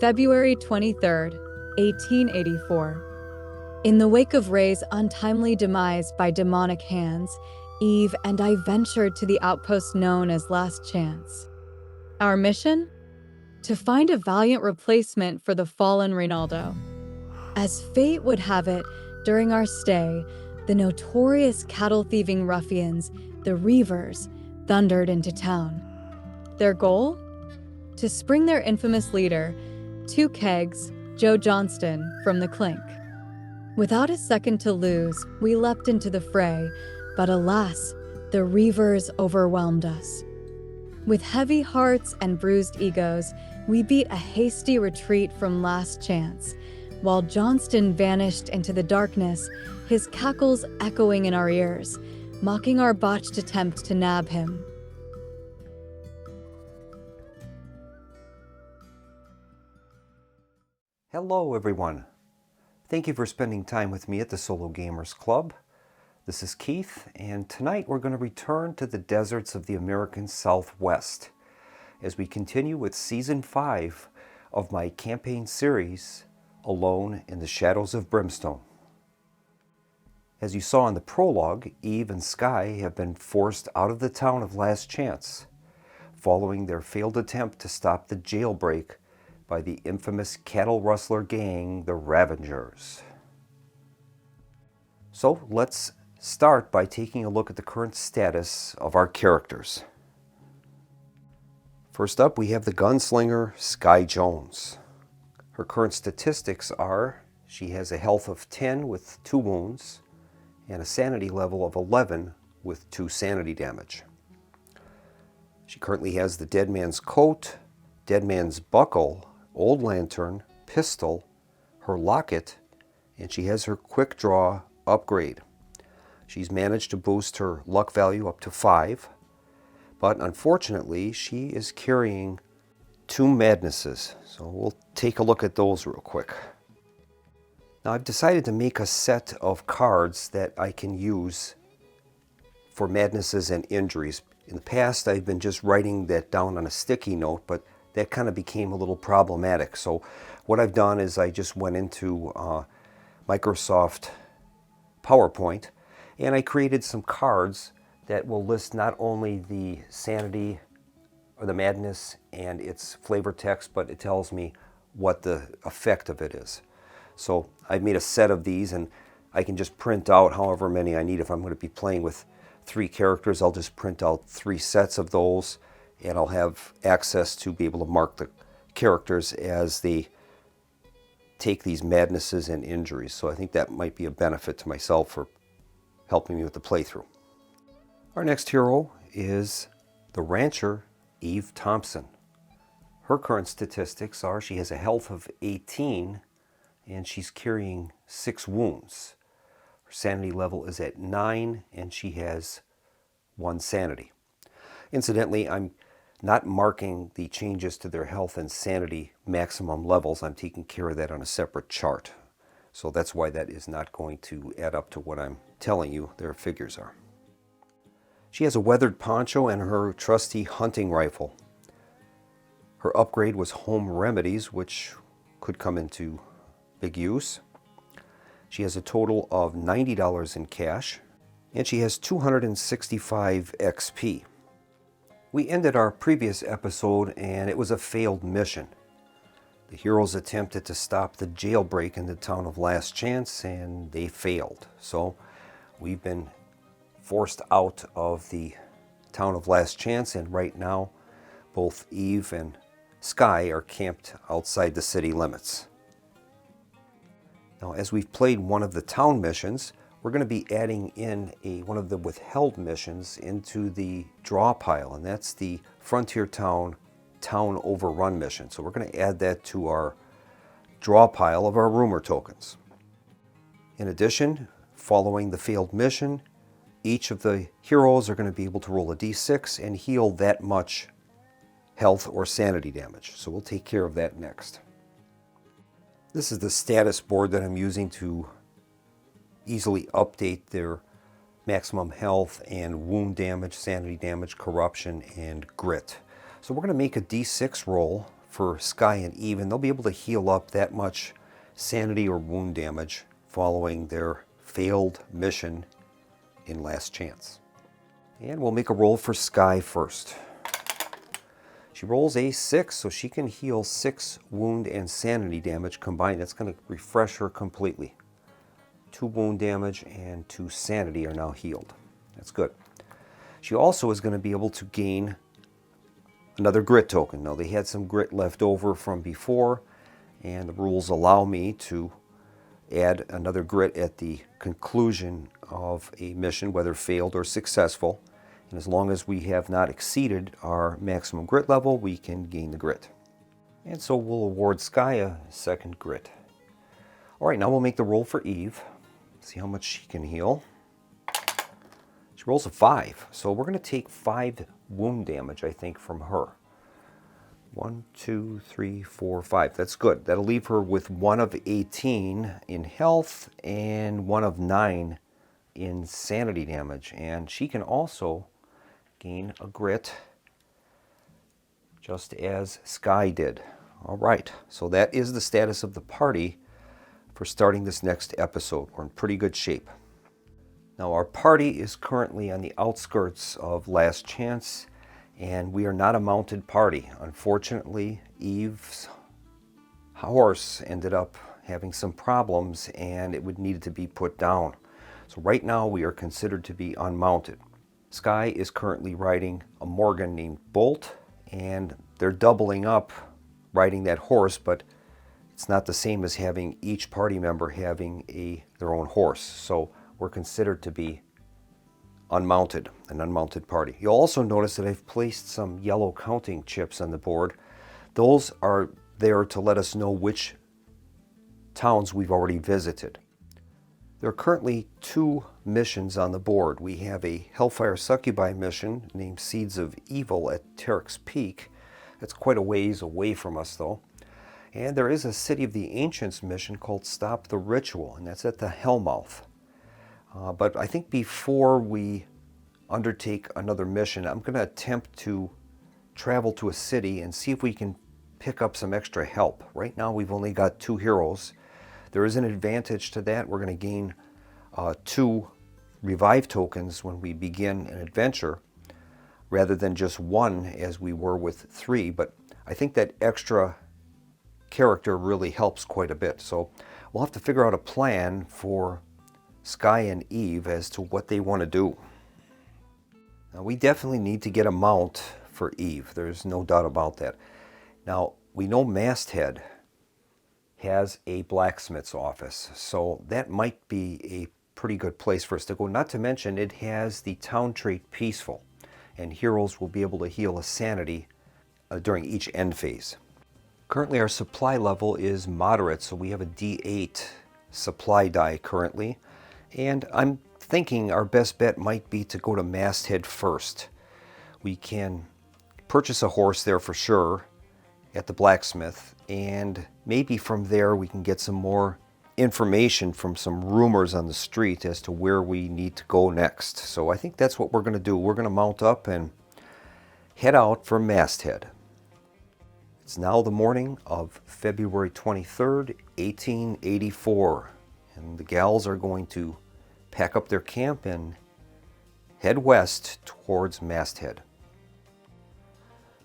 February 23rd, 1884. In the wake of Ray's untimely demise by demonic hands, Eve and I ventured to the outpost known as Last Chance. Our mission? To find a valiant replacement for the fallen Reynaldo. As fate would have it, during our stay, the notorious cattle-thieving ruffians, the Reavers, thundered into town. Their goal? To spring their infamous leader, Two Kegs, Joe Johnston, from the clink. Without a second to lose, we leapt into the fray, but alas, the Reavers overwhelmed us. With heavy hearts and bruised egos, we beat a hasty retreat from Last Chance, while Johnston vanished into the darkness, his cackles echoing in our ears, mocking our botched attempt to nab him. Hello everyone. Thank you for spending time with me at the Solo Gamers Club. This is Keith, and tonight we're going to return to the deserts of the American Southwest as we continue with Season 5 of my campaign series, Alone in the Shadows of Brimstone. As you saw in the prologue, Eve and Sky have been forced out of the town of Last Chance, following their failed attempt to stop the jailbreak by the infamous cattle rustler gang, the Ravengers. So let's start by taking a look at the current status of our characters. First up, we have the gunslinger Sky Jones. Her current statistics are she has a health of 10 with 2 wounds and a sanity level of 11 with 2 sanity damage. She currently has the Dead Man's Coat, Dead Man's Buckle, Old Lantern, Pistol, her Locket, and she has her Quick Draw upgrade. She's managed to boost her luck value up to 5, but unfortunately she is carrying 2 madnesses, so we'll take a look at those real quick. Now I've decided to make a set of cards that I can use for madnesses and injuries. In the past I've been just writing that down on a sticky note, but that kind of became a little problematic. So what I've done is I just went into Microsoft PowerPoint and I created some cards that will list not only the sanity or the madness and its flavor text, but it tells me what the effect of it is. So I've made a set of these, and I can just print out however many I need. If I'm going to be playing with 3 characters, I'll just print out 3 sets of those, and I'll have access to be able to mark the characters as they take these madnesses and injuries. So I think that might be a benefit to myself for helping me with the playthrough. Our next hero is the rancher Eve Thompson. Her current statistics are she has a health of 18 and she's carrying 6 wounds. Her sanity level is at 9 and she has 1 sanity. Incidentally, I'm not marking the changes to their health and sanity maximum levels. I'm taking care of that on a separate chart. So that's why that is not going to add up to what I'm telling you their figures are. She has a weathered poncho and her trusty hunting rifle. Her upgrade was Home Remedies, which could come into big use. She has a total of $90 in cash, and she has 265 XP. We ended our previous episode and it was a failed mission. The heroes attempted to stop the jailbreak in the town of Last Chance and they failed. So we've been forced out of the town of Last Chance, and right now both Eve and Sky are camped outside the city limits. Now, as we've played one of the town missions, we're going to be adding in one of the withheld missions into the draw pile, and that's the Frontier Town Overrun mission. So we're going to add that to our draw pile of our rumor tokens. In addition, following the failed mission, each of the heroes are going to be able to roll a d6 and heal that much health or sanity damage. So we'll take care of that next. This is the status board that I'm using to easily update their maximum health and wound damage, sanity damage, corruption, and grit. So we're going to make a d6 roll for Sky and Eve, and they'll be able to heal up that much sanity or wound damage following their failed mission in Last Chance. And we'll make a roll for Sky first. She rolls a 6, so she can heal 6 wound and sanity damage combined. That's going to refresh her completely. 2 wound damage and 2 sanity are now healed. That's good. She also is going to be able to gain another grit token. Now, they had some grit left over from before, and the rules allow me to add another grit at the conclusion of a mission, whether failed or successful. And as long as we have not exceeded our maximum grit level, we can gain the grit. And so we'll award Sky a second grit. All right, now we'll make the roll for Eve. See how much she can heal. She rolls a 5, so we're going to take 5 wound damage, I think, from her. 1, 2, 3, 4, 5. That's good. That'll leave her with 1 of 18 in health and 1 of 9 in sanity damage. And she can also gain a grit, just as Sky did. All right, so that is the status of the party for starting this next episode. We're in pretty good shape. Now, our party is currently on the outskirts of Last Chance, and we are not a mounted party. Unfortunately, Eve's horse ended up having some problems, and it would need to be put down. So right now, we are considered to be unmounted. Sky is currently riding a Morgan named Bolt, and they're doubling up riding that horse, but it's not the same as having each party member having their own horse. So we're considered to be unmounted, an unmounted party. You'll also notice that I've placed some yellow counting chips on the board. Those are there to let us know which towns we've already visited. There are currently 2 missions on the board. We have a Hellfire Succubi mission named Seeds of Evil at Terek's Peak. That's quite a ways away from us, though. And there is a City of the Ancients mission called Stop the Ritual, and that's at the Hellmouth. But I think before we undertake another mission, I'm going to attempt to travel to a city and see if we can pick up some extra help. Right now, we've only got 2 heroes. There is an advantage to that. We're going to gain 2 revive tokens when we begin an adventure, rather than just 1 as we were with 3. But I think that extra character really helps quite a bit. So we'll have to figure out a plan for Sky and Eve as to what they want to do. Now, we definitely need to get a mount for Eve. There's no doubt about that. Now, we know Masthead has a blacksmith's office, so that might be a pretty good place for us to go. Not to mention, it has the town trait Peaceful, and heroes will be able to heal a sanity during each end phase. Currently, our supply level is moderate, so we have a D8 supply die currently, and I'm thinking our best bet might be to go to Masthead first. We can purchase a horse there for sure at the blacksmith, and maybe from there we can get some more information from some rumors on the street as to where we need to go next. So I think that's what we're going to do. We're going to mount up and head out for Masthead. It's now the morning of February 23rd, 1884, and the gals are going to pack up their camp and head west towards Masthead.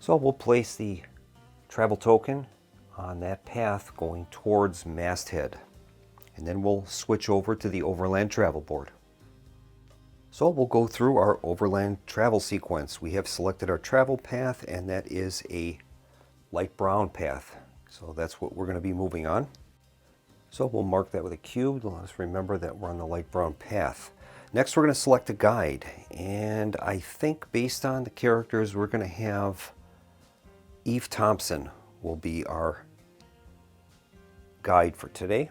So we'll place the travel token on that path going towards Masthead, and then we'll switch over to the overland travel board. So we'll go through our overland travel sequence. We have selected our travel path, and that is a light brown path. So that's what we're going to be moving on. So we'll mark that with a cube to let us remember that we're on the light brown path. Next, we're going to select a guide, and I think based on the characters, we're going to have Eve Thompson will be our guide for today,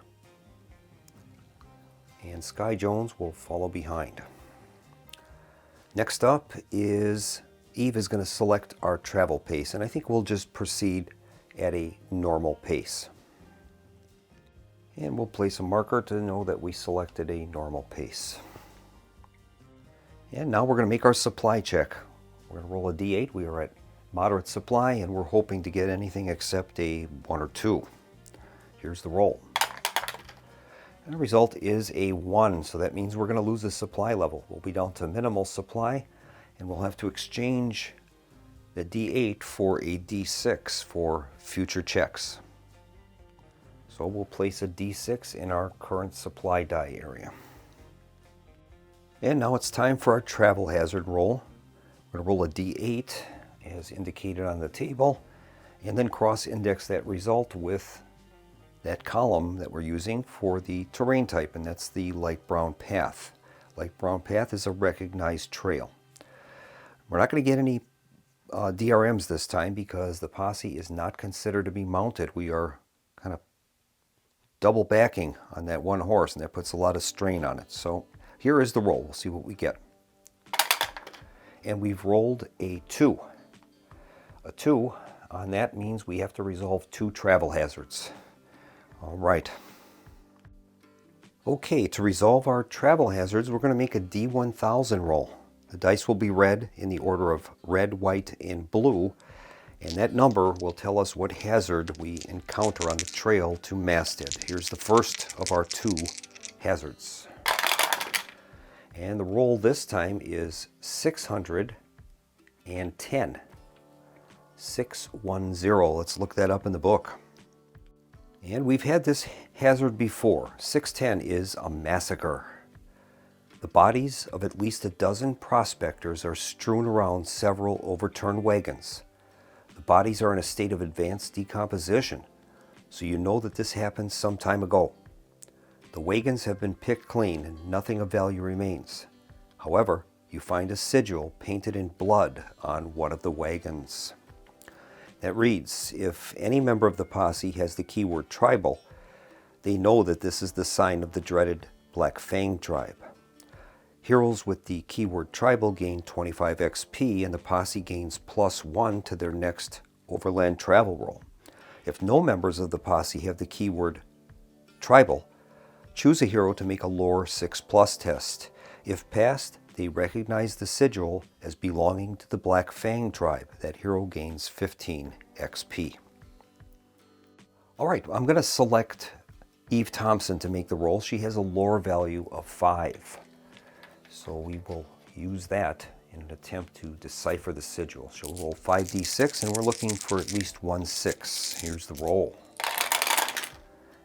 and Sky Jones will follow behind. Next up is Eve is going to select our travel pace, and I think we'll just proceed at a normal pace. And we'll place a marker to know that we selected a normal pace. And now we're going to make our supply check. We're going to roll a D8. We are at moderate supply, and we're hoping to get anything except a 1 or 2. Here's the roll. And the result is a 1, so that means we're going to lose the supply level. We'll be down to minimal supply, and we'll have to exchange the D8 for a D6 for future checks. So we'll place a D6 in our current supply die area. And now it's time for our travel hazard roll. We're going to roll a D8 as indicated on the table, and then cross-index that result with that column that we're using for the terrain type, and that's the light brown path. Light brown path is a recognized trail. We're not going to get any DRMs this time because the posse is not considered to be mounted. We are kind of double backing on that one horse, and that puts a lot of strain on it. So here is the roll. We'll see what we get. And we've rolled a 2. A 2 on that means we have to resolve 2 travel hazards. All right. Okay, to resolve our travel hazards, we're going to make a D1000 roll. The dice will be read in the order of red, white, and blue, and that number will tell us what hazard we encounter on the trail to Masthead. Here's the first of our 2 hazards. And the roll this time is 610. 610. Let's look that up in the book. And we've had this hazard before. 610 is a massacre. The bodies of at least a dozen prospectors are strewn around several overturned wagons. The bodies are in a state of advanced decomposition, so you know that this happened some time ago. The wagons have been picked clean and nothing of value remains. However, you find a sigil painted in blood on one of the wagons. That reads, if any member of the posse has the keyword tribal, they know that this is the sign of the dreaded Black Fang tribe. Heroes with the keyword tribal gain 25 XP, and the posse gains +1 to their next overland travel roll. If no members of the posse have the keyword tribal, choose a hero to make a lore 6+ test. If passed, they recognize the sigil as belonging to the Black Fang tribe. That hero gains 15 XP. All right, I'm going to select Eve Thompson to make the roll. She has a lore value of 5. So we will use that in an attempt to decipher the sigil. She'll roll 5d6, and we're looking for at least 1 6. Here's the roll.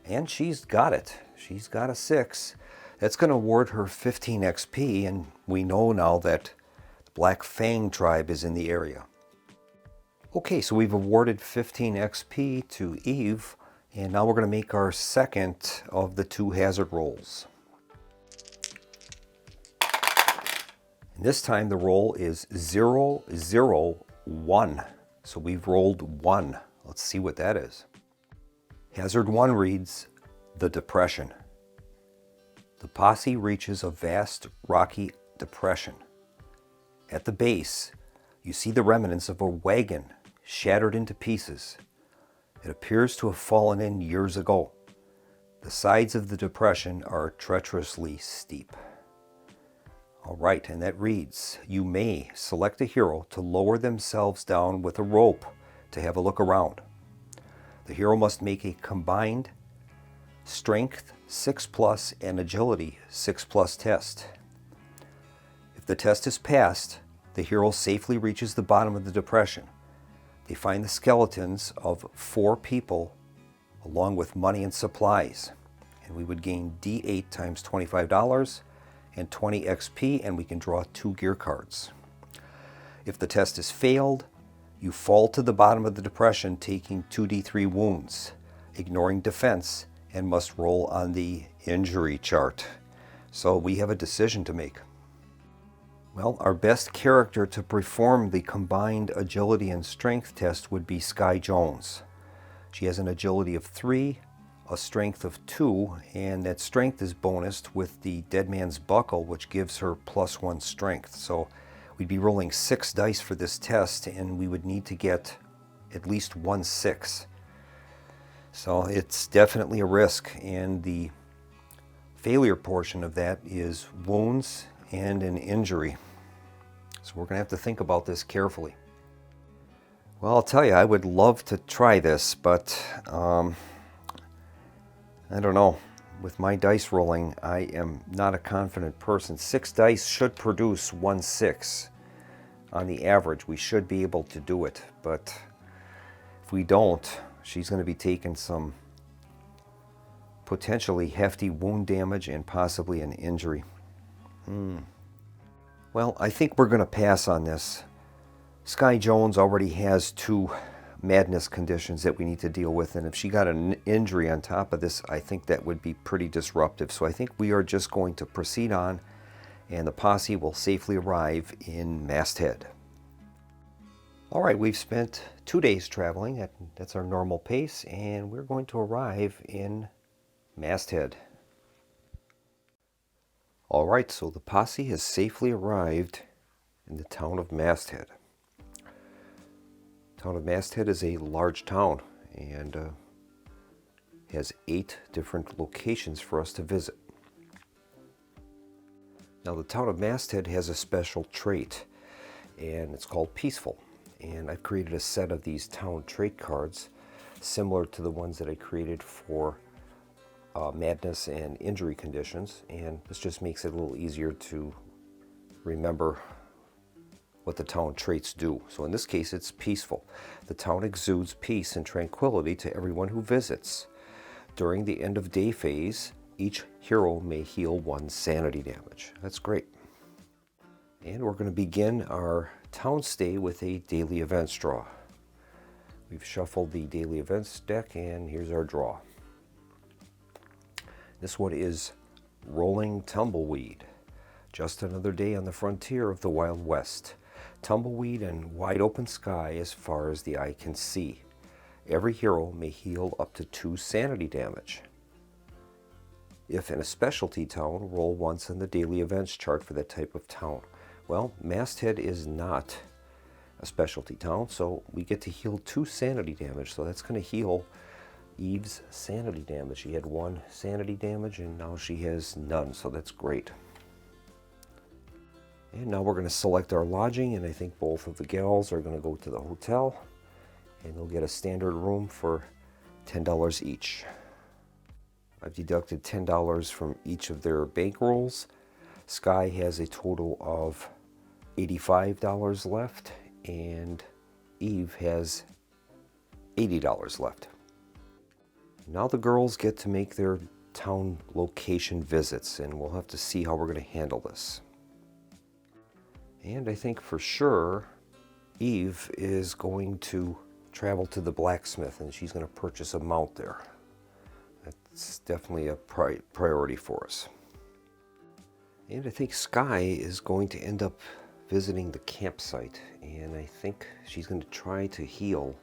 And she's got it. She's got a 6. That's going to award her 15 XP, and we know now that the Black Fang tribe is in the area. Okay, so we've awarded 15 XP to Eve, and now we're going to make our second of the 2 hazard rolls. And this time the roll is 0, 0, 1. So we've rolled 1. Let's see what that is. Hazard 1 reads, the Depression. The posse reaches a vast rocky depression. At the base, you see the remnants of a wagon shattered into pieces. It appears to have fallen in years ago. The sides of the depression are treacherously steep. All right, and that reads, you may select a hero to lower themselves down with a rope to have a look around. The hero must make a combined Strength 6+ and Agility 6+ test. If the test is passed, the hero safely reaches the bottom of the depression. They find the skeletons of 4 people along with money and supplies. And we would gain D8 times $25 and 20 XP, and we can draw 2 gear cards. If the test is failed, you fall to the bottom of the depression taking 2d3 wounds, ignoring defense, and must roll on the injury chart. So we have a decision to make. Well, our best character to perform the combined agility and strength test would be Sky Jones. She has an agility of 3, a strength of 2, and that strength is bonused with the Dead Man's Buckle, which gives her +1 strength. So we'd be rolling 6 dice for this test, and we would need to get at least 1 6. So it's definitely a risk, and the failure portion of that is wounds and an injury. So we're going to have to think about this carefully. Well, I'll tell you, I would love to try this, but I don't know. With my dice rolling, I am not a confident person. 6 dice should produce 1 6. On the average, we should be able to do it, but if we don't, she's going to be taking some potentially hefty wound damage and possibly an injury. Well, I think we're going to pass on this. Sky Jones already has 2 madness conditions that we need to deal with, and if she got an injury on top of this, I think that would be pretty disruptive. So I think we are just going to proceed on, and the posse will safely arrive in Masthead. All right, we've spent 2 days traveling. That's our normal pace, and we're going to arrive in Masthead. All right, so the posse has safely arrived in the town of Masthead. The town of Masthead is a large town and has 8 different locations for us to visit. Now, the town of Masthead has a special trait, and it's called Peaceful. And I've created a set of these town trait cards similar to the ones that I created for madness and injury conditions, and this just makes it a little easier to remember what the town traits do. So in this case, it's peaceful. The town exudes peace and tranquility to everyone who visits. During the end of day phase, each hero may heal 1 sanity damage. That's great. And we're going to begin our town stay with a daily events draw. We've shuffled the daily events deck, and here's our draw. This one is Rolling Tumbleweed. Just another day on the frontier of the Wild West. Tumbleweed and wide open sky as far as the eye can see. Every hero may heal up to 2 sanity damage. If in a specialty town, roll once on the daily events chart for that type of town. Well, Masthead is not a specialty town, so we get to heal 2 sanity damage. So that's going to heal Eve's sanity damage. She had 1 sanity damage, and now she has none, so that's great. And now we're going to select our lodging, and I think both of the gals are going to go to the hotel, and they'll get a standard room for $10 each. I've deducted $10 from each of their bankrolls. Sky has a total of $85 left, and Eve has $80 left. Now the girls get to make their town location visits, and we'll have to see how we're going to handle this. And I think for sure Eve is going to travel to the blacksmith, and she's going to purchase a mount there. That's definitely a priority for us. And I think Sky is going to end up visiting the campsite, and I think she's going to try to heal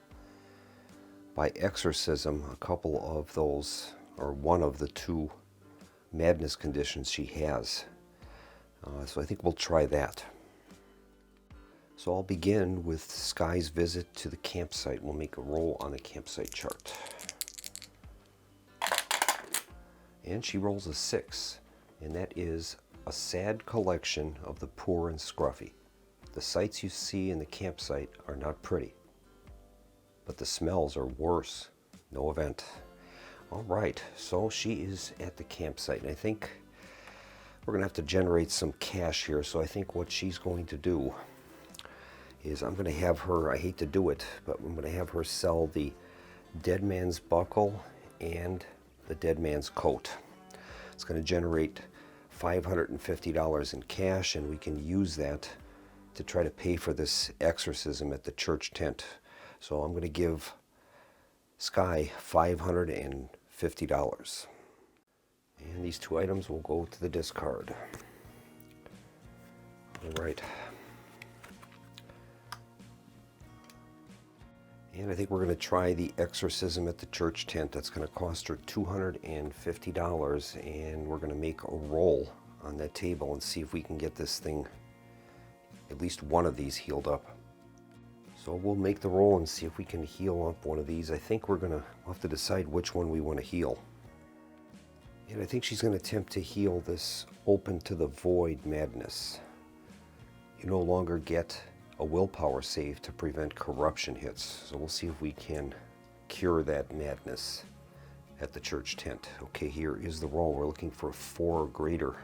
by exorcism a couple of those, or one of the 2 madness conditions she has. So I think we'll try that. So I'll begin with Sky's visit to the campsite. We'll make a roll on the campsite chart. And she rolls a 6, and that is a sad collection of the poor and scruffy. The sights you see in the campsite are not pretty, but the smells are worse. No event. All right, so she is at the campsite, and I think we're going to have to generate some cash here. So I think what she's going to do is I'm going to have her, I hate to do it, but I'm going to have her sell the dead man's buckle and the dead man's coat. It's going to generate $550 in cash, and we can use that to try to pay for this exorcism at the church tent. So I'm going to give Sky $550. And these 2 items will go to the discard. All right. And I think we're going to try the exorcism at the church tent. That's going to cost her $250, and we're going to make a roll on that table and see if we can get this thing, at least one of these, healed up. So we'll make the roll and see if we can heal up one of these. I think we'll have to decide which one we want to heal. And I think she's going to attempt to heal this open to the void madness. You no longer get a willpower save to prevent corruption hits. So we'll see if we can cure that madness at the church tent. Okay, here is the roll. We're looking for 4 or greater.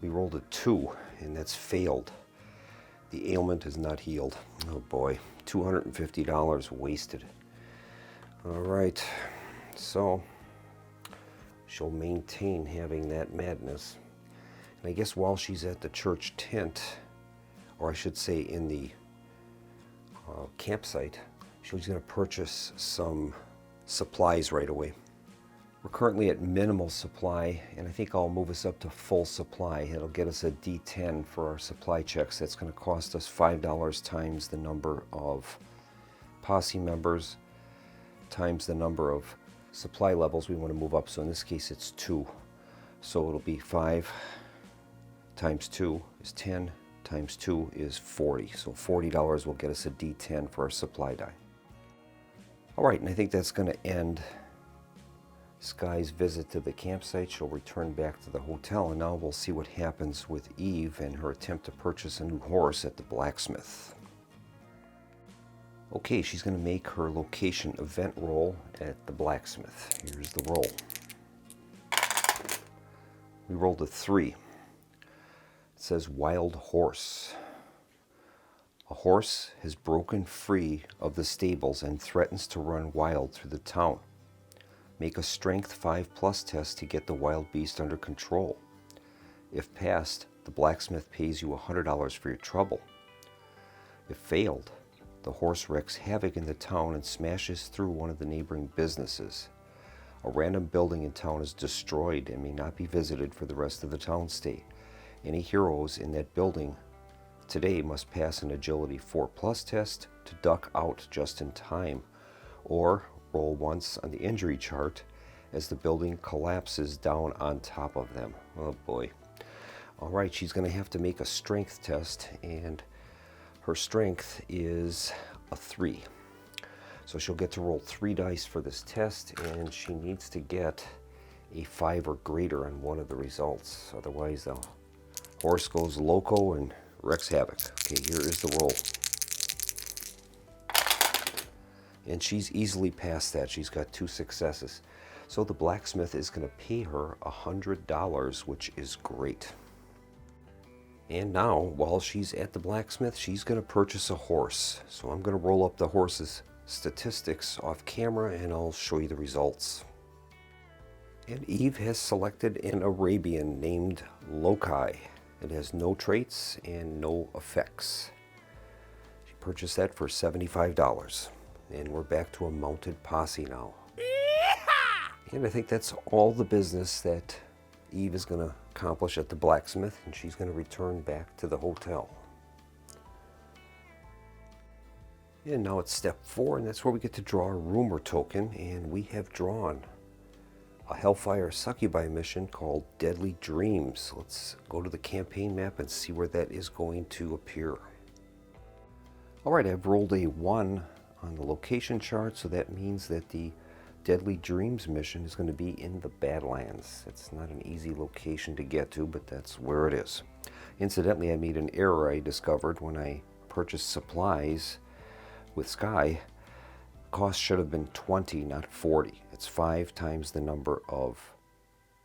We rolled a 2, and that's failed. The ailment is not healed. Oh boy, $250 wasted. All right, so she'll maintain having that madness. And I guess while she's at the church tent, or I should say in the campsite, she's going to purchase some supplies right away. We're currently at minimal supply, and I think I'll move us up to full supply. It'll get us a D10 for our supply checks. That's going to cost us $5 times the number of posse members times the number of supply levels we want to move up. So in this case, it's 2. So it'll be 5 times 2 is 10, times 2 is 40. So $40 will get us a D10 for our supply die. All right, and I think that's going to end Skye's visit to the campsite. She'll return back to the hotel, and now we'll see what happens with Eve and her attempt to purchase a new horse at the blacksmith. Okay, she's going to make her location event roll at the blacksmith. Here's the roll. We rolled a 3. It says wild horse. A horse has broken free of the stables and threatens to run wild through the town. Make a strength 5+ test to get the wild beast under control. If passed, the blacksmith pays you $100 for your trouble. If failed, the horse wreaks havoc in the town and smashes through one of the neighboring businesses. A random building in town is destroyed and may not be visited for the rest of the town stay. Any heroes in that building today must pass an agility 4+ test to duck out just in time, or roll once on the injury chart as the building collapses down on top of them. Oh boy. All right, she's going to have to make a strength test, and her strength is a 3. So she'll get to roll 3 dice for this test, and she needs to get a 5 or greater on one of the results. Otherwise, the horse goes loco and wreaks havoc. Okay, here is the roll. And she's easily past that. She's got 2 successes. So the blacksmith is going to pay her $100, which is great. And now, while she's at the blacksmith, she's going to purchase a horse. So I'm going to roll up the horse's statistics off camera, and I'll show you the results. And Eve has selected an Arabian named Lokai. It has no traits and no effects. She purchased that for $75. And we're back to a mounted posse now. And I think that's all the business that Eve is going to accomplish at the blacksmith, and she's going to return back to the hotel. And now it's step 4, and that's where we get to draw a rumor token, and we have drawn a Hellfire Succubi mission called Deadly Dreams. Let's go to the campaign map and see where that is going to appear. All right, I've rolled a 1 on the location chart, so that means that the Deadly Dreams mission is going to be in the Badlands. It's not an easy location to get to, but that's where it is. Incidentally, I made an error I discovered when I purchased supplies with Skye. Cost should have been 20, not 40. It's 5 times the number of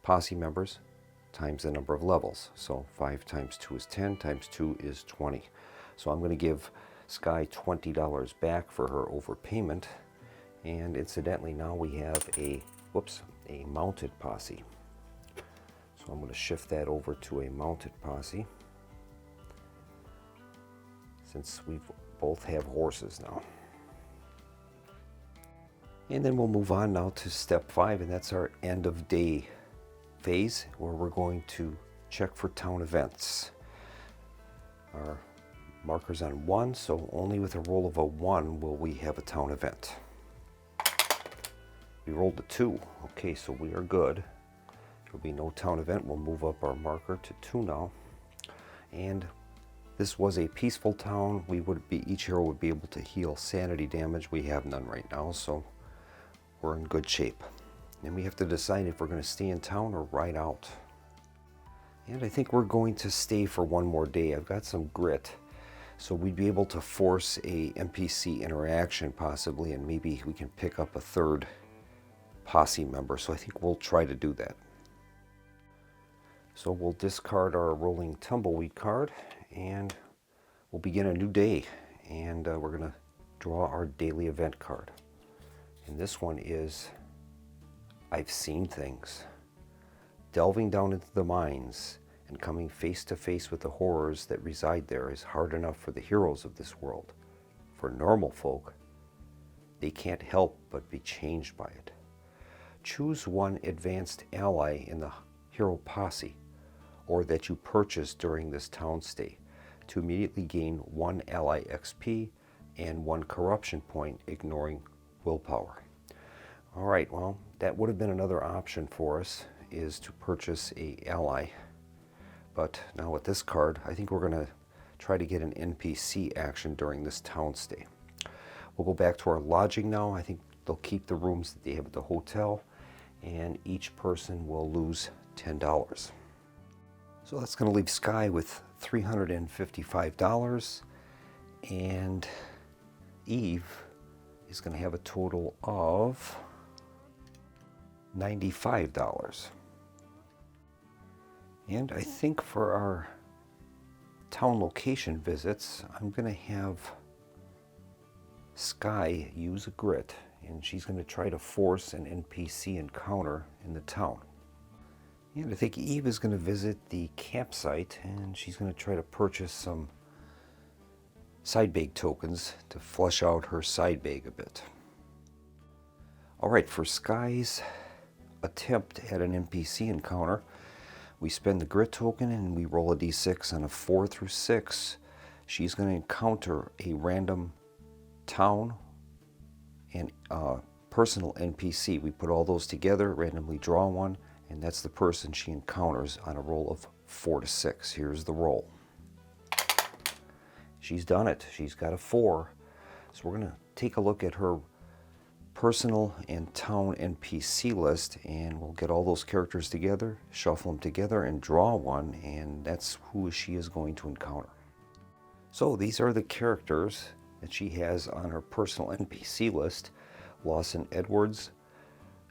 posse members times the number of levels. So 5 times 2 is 10, times 2 is 20. So I'm going to give Skye $20 back for her overpayment. And incidentally, now we have a mounted posse. So I'm going to shift that over to a mounted posse, since we both have horses now. And then we'll move on now to step 5, and that's our end of day phase, where we're going to check for town events. Our marker's on 1, so only with a roll of a 1 will we have a town event. We rolled a 2. Okay, so we are good. There will be no town event. We'll move up our marker to 2 now. And this was a peaceful town. Each hero would be able to heal sanity damage. We have none right now, so we're in good shape. And we have to decide if we're going to stay in town or ride out. And I think we're going to stay for one more day. I've got some grit. So we'd be able to force a NPC interaction possibly, and maybe we can pick up a third posse member. So I think we'll try to do that. So we'll discard our rolling tumbleweed card and we'll begin a new day. And we're going to draw our daily event card. And this one is I've seen things. Delving down into the mines and coming face to face with the horrors that reside there is hard enough for the heroes of this world. For normal folk, they can't help but be changed by it. Choose one advanced ally in the hero posse, or that you purchase during this town stay, to immediately gain 1 ally XP and 1 corruption point, ignoring willpower. All right, well, that would have been another option for us, is to purchase a ally. But now with this card, I think we're going to try to get an NPC action during this town stay. We'll go back to our lodging now. I think they'll keep the rooms that they have at the hotel, and each person will lose $10. So that's going to leave Sky with $355, and Eve is going to have a total of $95. And I think for our town location visits, I'm going to have Sky use a grit, and she's going to try to force an NPC encounter in the town. And I think Eve is going to visit the campsite, and she's going to try to purchase some side bag tokens to flush out her side bag a bit. All right, for Sky's attempt at an NPC encounter, we spend the grit token and we roll a d6. On a 4 through 6, she's going to encounter a random town and personal NPC. We put all those together, randomly draw one, and that's the person she encounters on a roll of 4 to 6. Here's the roll. She's done it. She's got a 4. So we're going to take a look at her personal and town NPC list, and we'll get all those characters together, shuffle them together, and draw one, and that's who she is going to encounter. So these are the characters that she has on her personal NPC list: Lawson Edwards,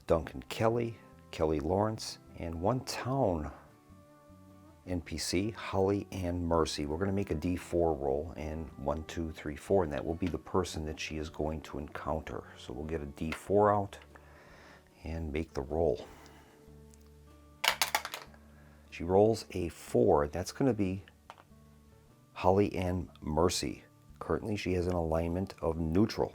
Duncan Kelly, Kelly Lawrence, and one town NPC, Holly Ann Mercy. We're going to make a D4 roll, and 1, 2, 3, 4, and that will be the person that she is going to encounter. So we'll get a D4 out and make the roll. She rolls a 4. That's going to be Holly Ann Mercy. Currently she has an alignment of neutral.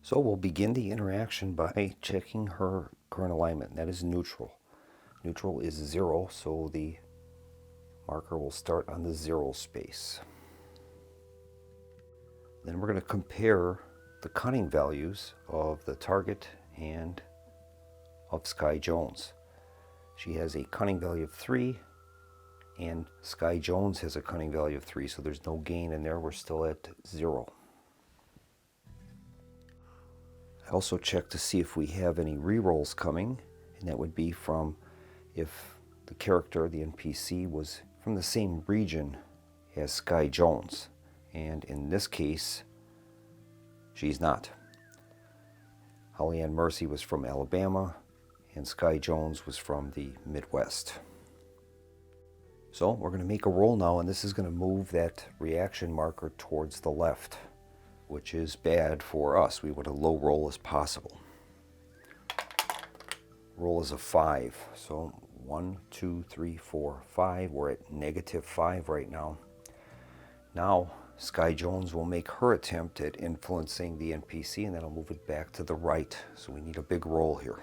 So we'll begin the interaction by checking her current alignment. That is neutral. Neutral is 0, so the marker will start on the 0 space. Then we're going to compare the cunning values of the target and of Sky Jones. She has a cunning value of 3, and Sky Jones has a cunning value of 3, so there's no gain in there. We're still at 0. I also check to see if we have any rerolls coming, and that would be from if the character, the NPC, was from the same region as Sky Jones. And in this case, she's not. Holly Ann Mercy was from Alabama, and Sky Jones was from the Midwest. So we're going to make a roll now, and this is going to move that reaction marker towards the left, which is bad for us. We want a low roll as possible. Roll is a 5. So 1, 2, 3, 4, 5. We're at -5 right now. Now Sky Jones will make her attempt at influencing the NPC, and that'll move it back to the right. So we need a big roll here.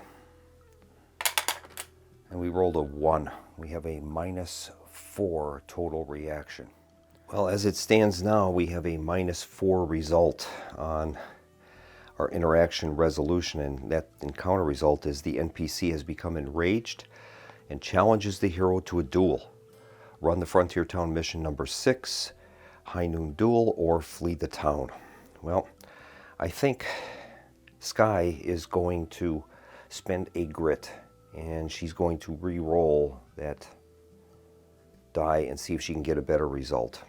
And we rolled a 1. We have a -4 total reaction. Well, as it stands now, we have a -4 result on our interaction resolution, and that encounter result is the NPC has become enraged and challenges the hero to a duel. Run the Frontier Town mission number 6, High Noon Duel, or flee the town. Well, I think Sky is going to spend a grit, and she's going to re-roll that die and see if she can get a better result.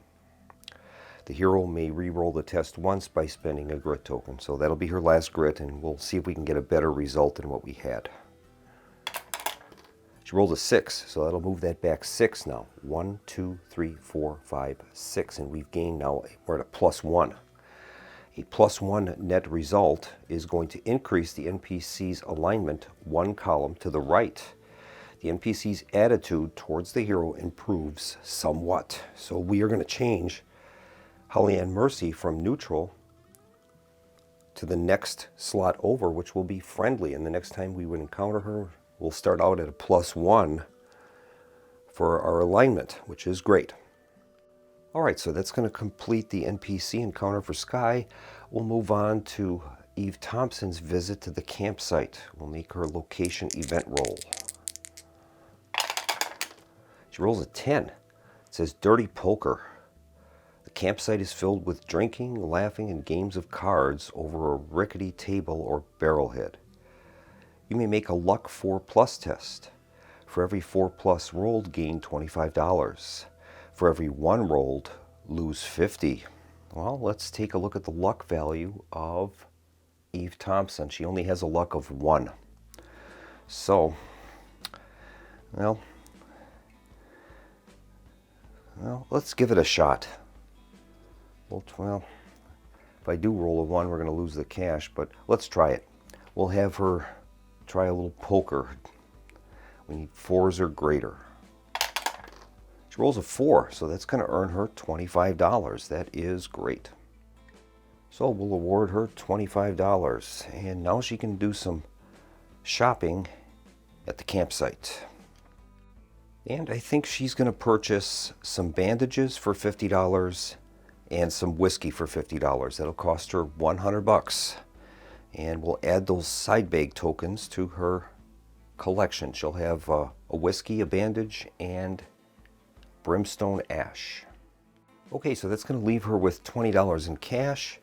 The hero may re-roll the test once by spending a grit token, so that'll be her last grit, and we'll see if we can get a better result than what we had. She rolled a 6, so that'll move that back 6 now. 1, 2, 3, 4, 5, 6, and we've gained now, we're at a +1. A +1 net result is going to increase the NPC's alignment 1 column to the right. The NPC's attitude towards the hero improves somewhat. So we are going to change Holly Ann Mercy from neutral to the next slot over, which will be friendly. And the next time we would encounter her, we'll start out at a +1 for our alignment, which is great. All right, so that's going to complete the NPC encounter for Skye. We'll move on to Eve Thompson's visit to the campsite. We'll make her location event roll. She rolls a 10. It says Dirty Poker. The campsite is filled with drinking, laughing, and games of cards over a rickety table or barrelhead. You may make a Luck 4+ test. For every 4+ rolled, gain $25. For every 1 rolled, lose 50. Well, let's take a look at the luck value of Eve Thompson. She only has a luck of 1. So, well, let's give it a shot. Well, if I do roll a 1, we're going to lose the cash, but let's try it. We'll have her try a little poker. We need 4s or greater. She rolls a 4, so that's going to earn her $25. That is great. So we'll award her $25, and now she can do some shopping at the campsite. And I think she's going to purchase some bandages for $50 and some whiskey for $50. That'll cost her $100. And we'll add those side bag tokens to her collection. She'll have a whiskey, a bandage, and Brimstone Ash. Okay, so that's going to leave her with $20 in cash,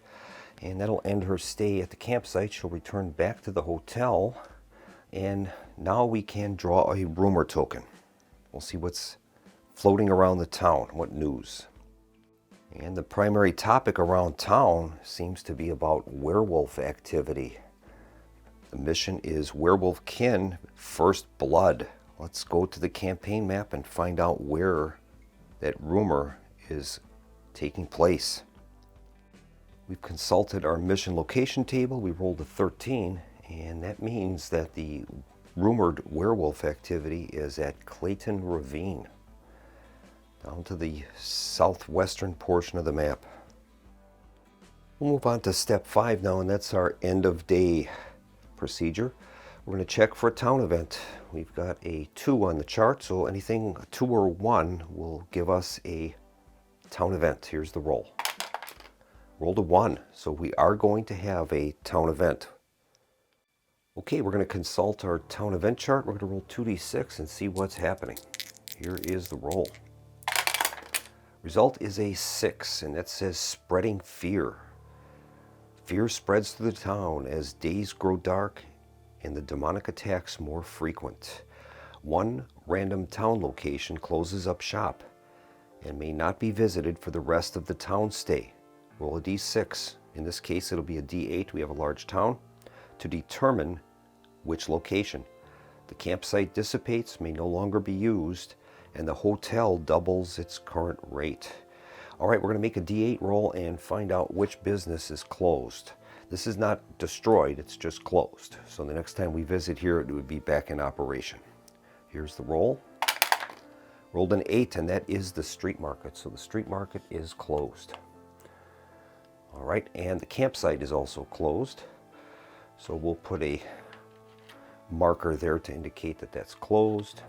and that'll end her stay at the campsite. She'll return back to the hotel, and now we can draw a rumor token. We'll see what's floating around the town, what news. And the primary topic around town seems to be about werewolf activity. The mission is Werewolf Kin First Blood. Let's go to the campaign map and find out where that rumor is taking place. We've consulted our mission location table. We rolled a 13, and that means that the rumored werewolf activity is at Clayton Ravine, down to the southwestern portion of the map. We'll move on to step 5 now, and that's our end of day procedure. We're going to check for a town event. We've got a 2 on the chart, so anything 2 or 1 will give us a town event. Here's the roll. Rolled a 1, so we are going to have a town event. Okay, we're going to consult our town event chart. We're going to roll 2d6 and see what's happening. Here is the roll. Result is a 6, and that says spreading fear. Fear spreads through the town as days grow dark and the demonic attacks more frequent. One random town location closes up shop and may not be visited for the rest of the town stay. Roll a d6. In this case, it'll be a d8. We have a large town to determine which location. The campsite dissipates, may no longer be used, and the hotel doubles its current rate. All right, we're going to make a d8 roll and find out which business is closed. This is not destroyed, it's just closed. So the next time we visit here, it would be back in operation. Here's the roll. Rolled an 8, and that is the street market. So the street market is closed. All right, and the campsite is also closed. So we'll put a marker there to indicate that that's closed.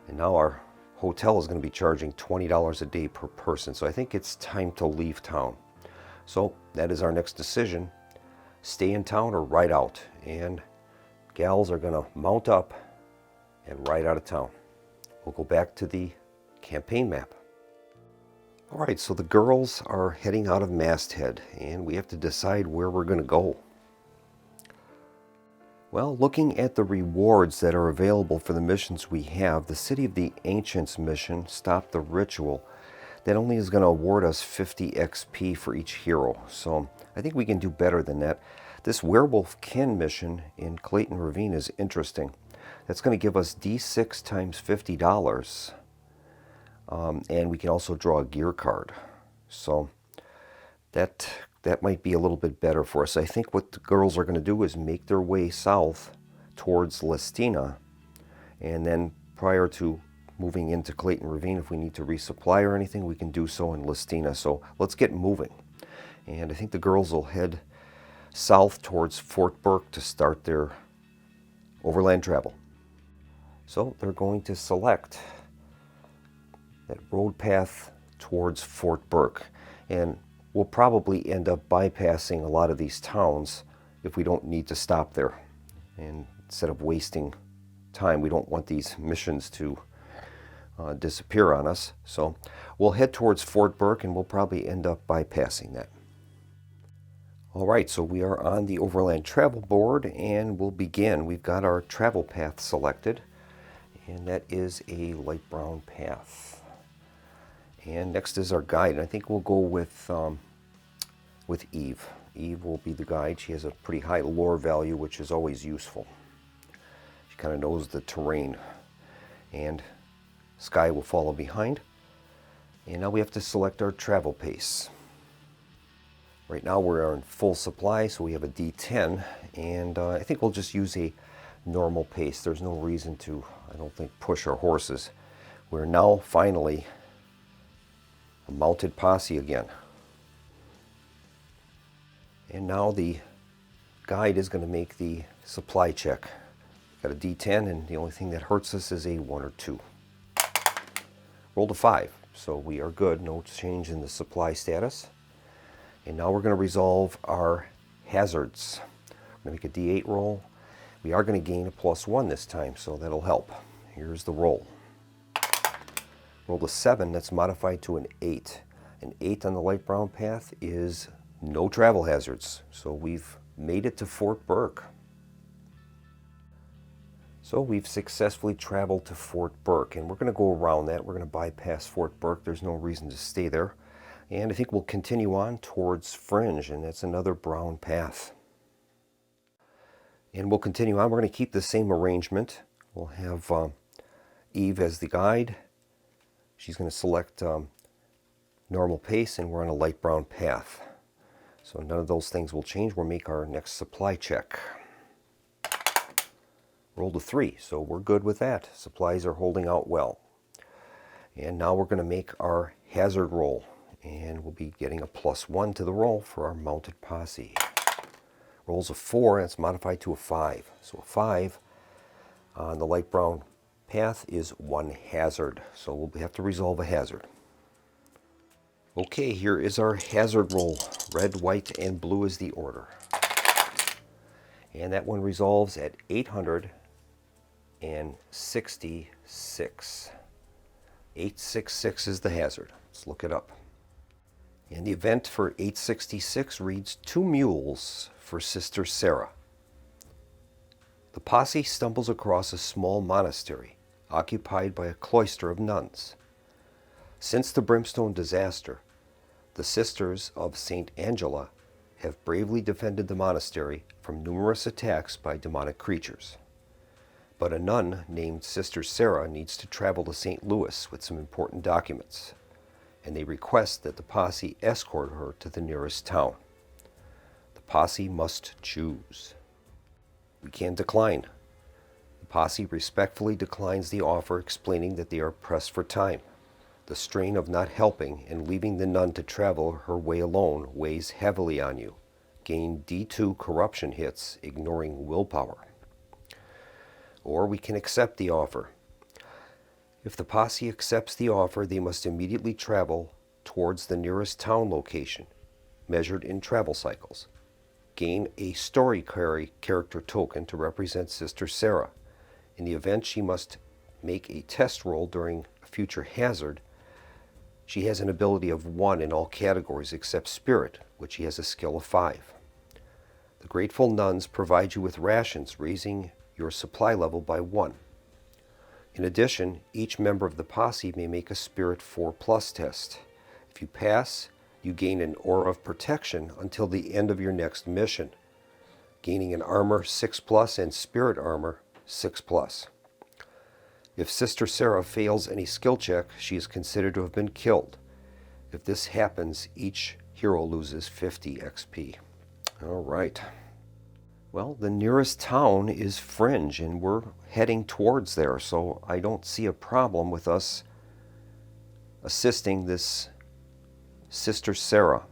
And now our hotel is going to be charging $20 a day per person. So I think it's time to leave town. So that is our next decision. Stay in town or ride out. And gals are going to mount up and ride out of town. We'll go back to the campaign map. All right, so the girls are heading out of Masthead, and we have to decide where we're going to go. Well, looking at the rewards that are available for the missions we have, the City of the Ancients mission, Stop the Ritual, that only is going to award us 50 XP for each hero. So I think we can do better than that. This Werewolf Kin mission in Clayton Ravine is interesting. That's going to give us D6 times $50. And we can also draw a gear card. So that might be a little bit better for us. I think what the girls are going to do is make their way south towards Lestina, and then prior to moving into Clayton Ravine, if we need to resupply or anything, we can do so in Lestina. So let's get moving. And I think the girls will head south towards Fort Burke to start their overland travel. So they're going to select that road path towards Fort Burke. And we'll probably end up bypassing a lot of these towns if we don't need to stop there. And instead of wasting time, we don't want these missions to disappear on us. So we'll head towards Fort Burke and we'll probably end up bypassing that. All right, so we are on the overland travel board and we'll begin. We've got our travel path selected, and that is a light brown path. And next is our guide, and I think we'll go with Eve. Eve will be the guide. She has a pretty high lore value, which is always useful. She kind of knows the terrain. And Sky will follow behind. And now we have to select our travel pace. Right now we're in full supply, so we have a D10, and I think we'll just use a normal pace. There's no reason to, I don't think, push our horses. We're now finally a mounted posse again. And now the guide is going to make the supply check. Got a D10, and the only thing that hurts us is a 1 or 2. Rolled a 5, so we are good. No change in the supply status. And now we're going to resolve our hazards. We're going to make a D8 roll. We are going to gain a +1 this time, so that'll help. Here's the roll. Rolled a 7, that's modified to an 8. An 8 on the light brown path is no travel hazards. So we've made it to Fort Burke. So we've successfully traveled to Fort Burke, and we're going to go around that. We're going to bypass Fort Burke. There's no reason to stay there. And I think we'll continue on towards Fringe, and that's another brown path. And we'll continue on. We're going to keep the same arrangement. We'll have Eve as the guide. She's going to select normal pace, and we're on a light brown path. So none of those things will change. We'll make our next supply check. Rolled a 3, so we're good with that. Supplies are holding out well. And now we're going to make our hazard roll, and we'll be getting a +1 to the roll for our mounted posse. Rolls a 4, and it's modified to a 5. So a 5 on the light brown path is 1 hazard, so we'll have to resolve a hazard. Okay, here is our hazard roll. Red, white, and blue is the order. And that one resolves at 866. 866 is the hazard. Let's look it up. And the event for 866 reads 2 mules for Sister Sara. The posse stumbles across a small monastery occupied by a cloister of nuns. Since the Brimstone disaster, the Sisters of St. Angela have bravely defended the monastery from numerous attacks by demonic creatures. But a nun named Sister Sara needs to travel to St. Louis with some important documents, and they request that the posse escort her to the nearest town. The posse must choose. We can't decline. The posse respectfully declines the offer, explaining that they are pressed for time. The strain of not helping and leaving the nun to travel her way alone weighs heavily on you. Gain D2 corruption hits, ignoring willpower. Or we can accept the offer. If the posse accepts the offer, they must immediately travel towards the nearest town location, measured in travel cycles. Gain a story character token to represent Sister Sara. In the event she must make a test roll during a future hazard, she has an ability of 1 in all categories except Spirit, which she has a skill of 5. The grateful nuns provide you with rations, raising your supply level by 1. In addition, each member of the posse may make a Spirit 4+ test. If you pass, you gain an Aura of Protection until the end of your next mission, gaining an Armor 6+ and Spirit Armor 6+. If Sister Sara fails any skill check, she is considered to have been killed. If this happens, each hero loses 50 XP. All right. Well, the nearest town is Fringe, and we're heading towards there, so I don't see a problem with us assisting this Sister Sara.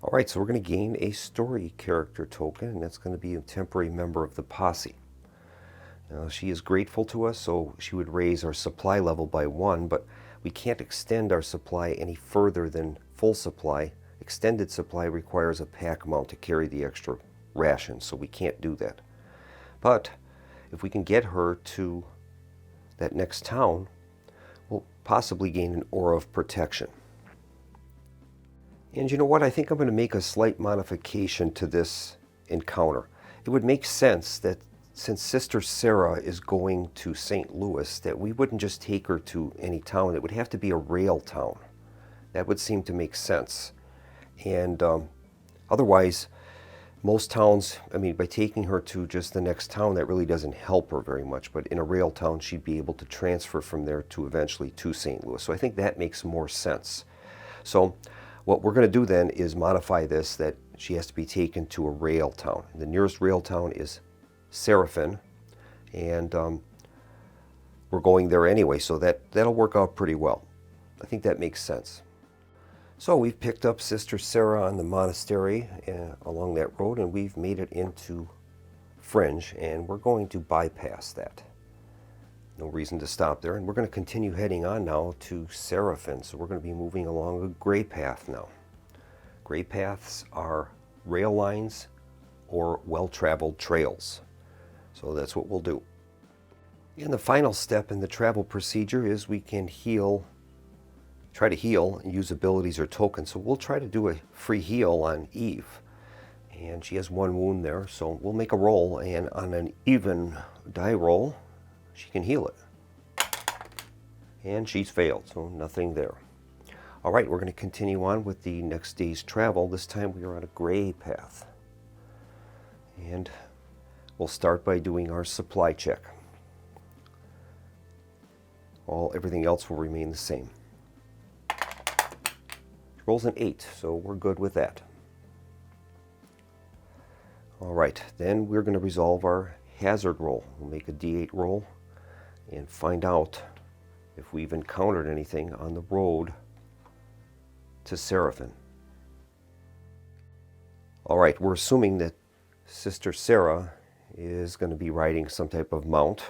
All right, so we're going to gain a story character token, and that's going to be a temporary member of the posse. Now, she is grateful to us, so she would raise our supply level by 1, but we can't extend our supply any further than full supply. Extended supply requires a pack mount to carry the extra rations, so we can't do that. But if we can get her to that next town, we'll possibly gain an Aura of Protection. And you know what? I think I'm going to make a slight modification to this encounter. It would make sense that since Sister Sara is going to St. Louis, that we wouldn't just take her to any town. It would have to be a rail town. That would seem to make sense. And otherwise, most towns, I mean, by taking her to just the next town, that really doesn't help her very much. But in a rail town, she'd be able to transfer from there to eventually to St. Louis. So I think that makes more sense. So what we're going to do then is modify this, that she has to be taken to a rail town. The nearest rail town is Serafin, and we're going there anyway, so that'll work out pretty well. I think that makes sense. So we've picked up Sister Sara on the monastery along that road, and we've made it into Fringe, and we're going to bypass that. No reason to stop there, and we're going to continue heading on now to Serafin. So we're going to be moving along a gray path now. Gray paths are rail lines or well-traveled trails. So that's what we'll do. And the final step in the travel procedure is we can try to heal and use abilities or tokens. So we'll try to do a free heal on Eve. And she has 1 wound there, so we'll make a roll, and on an even die roll, she can heal it. And she's failed, so nothing there. All right, we're going to continue on with the next day's travel. This time we are on a gray path. And we'll start by doing our supply check. Everything else will remain the same. Rolls an 8, so we're good with that. All right, then we're going to resolve our hazard roll. We'll make a D8 roll and find out if we've encountered anything on the road to Serafin. All right, we're assuming that Sister Sara is going to be riding some type of mount,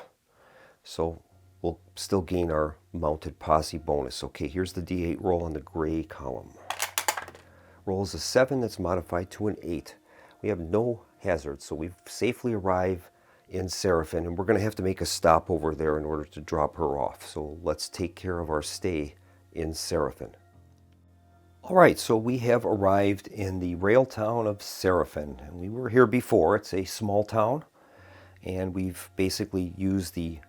so we'll still gain our mounted posse bonus. Okay, here's the D8 roll on the gray column. Roll is a 7 that's modified to an 8. We have no hazards, so we've safely arrived in Serafin, and we're going to have to make a stop over there in order to drop her off. So let's take care of our stay in Serafin. All right, so we have arrived in the rail town of Serafin. And we were here before. It's a small town, and we've basically used the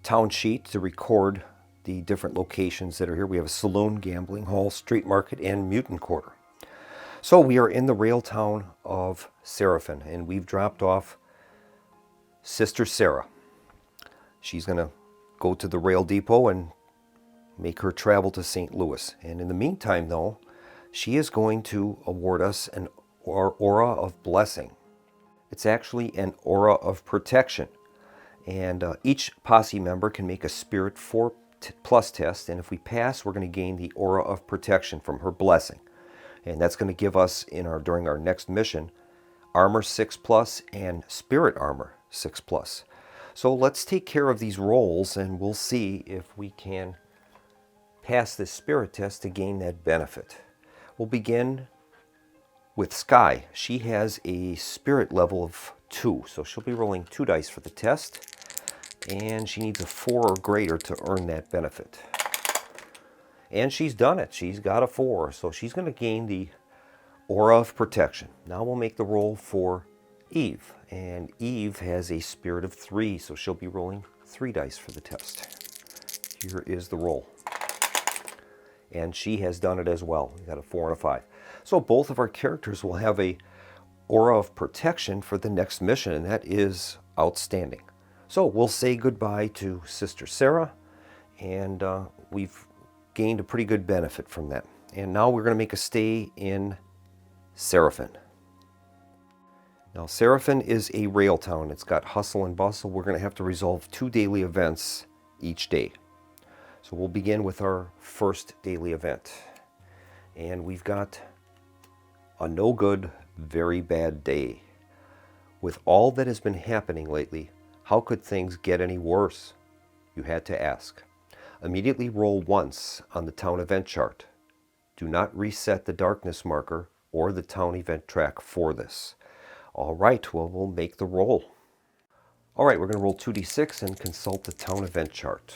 town sheet to record the different locations that are here. We have a saloon, gambling hall, street market, and mutant quarter. So we are in the rail town of Serafin, and we've dropped off Sister Sara. She's going to go to the rail depot and make her travel to St. Louis. And in the meantime, though, she is going to award us an aura of blessing. It's actually an aura of protection. And each posse member can make a Spirit 4+ test, and if we pass, we're going to gain the aura of protection from her blessing. And that's going to give us, during our next mission, Armor 6+ and Spirit Armor 6+. So let's take care of these rolls, and we'll see if we can pass this Spirit test to gain that benefit. We'll begin with Sky. She has a Spirit level of 2, so she'll be rolling 2 dice for the test, and she needs a 4 or greater to earn that benefit. And she's done it. She's got a 4, so she's going to gain the Aura of Protection. Now we'll make the roll for Eve. And Eve has a spirit of 3, so she'll be rolling 3 dice for the test. Here is the roll. And she has done it as well. We got a 4 and a 5. So both of our characters will have a Aura of Protection for the next mission, and that is outstanding. So we'll say goodbye to Sister Sara, and we've gained a pretty good benefit from that. And now we're going to make a stay in Serafin. Now Serafin is a rail town. It's got hustle and bustle. We're going to have to resolve 2 daily events each day. So we'll begin with our first daily event. And we've got a no good, very bad day. With all that has been happening lately, how could things get any worse? You had to ask. Immediately roll once on the town event chart. Do not reset the darkness marker or the town event track for this. All right, well, we'll make the roll. All right, we're going to roll 2d6 and consult the town event chart.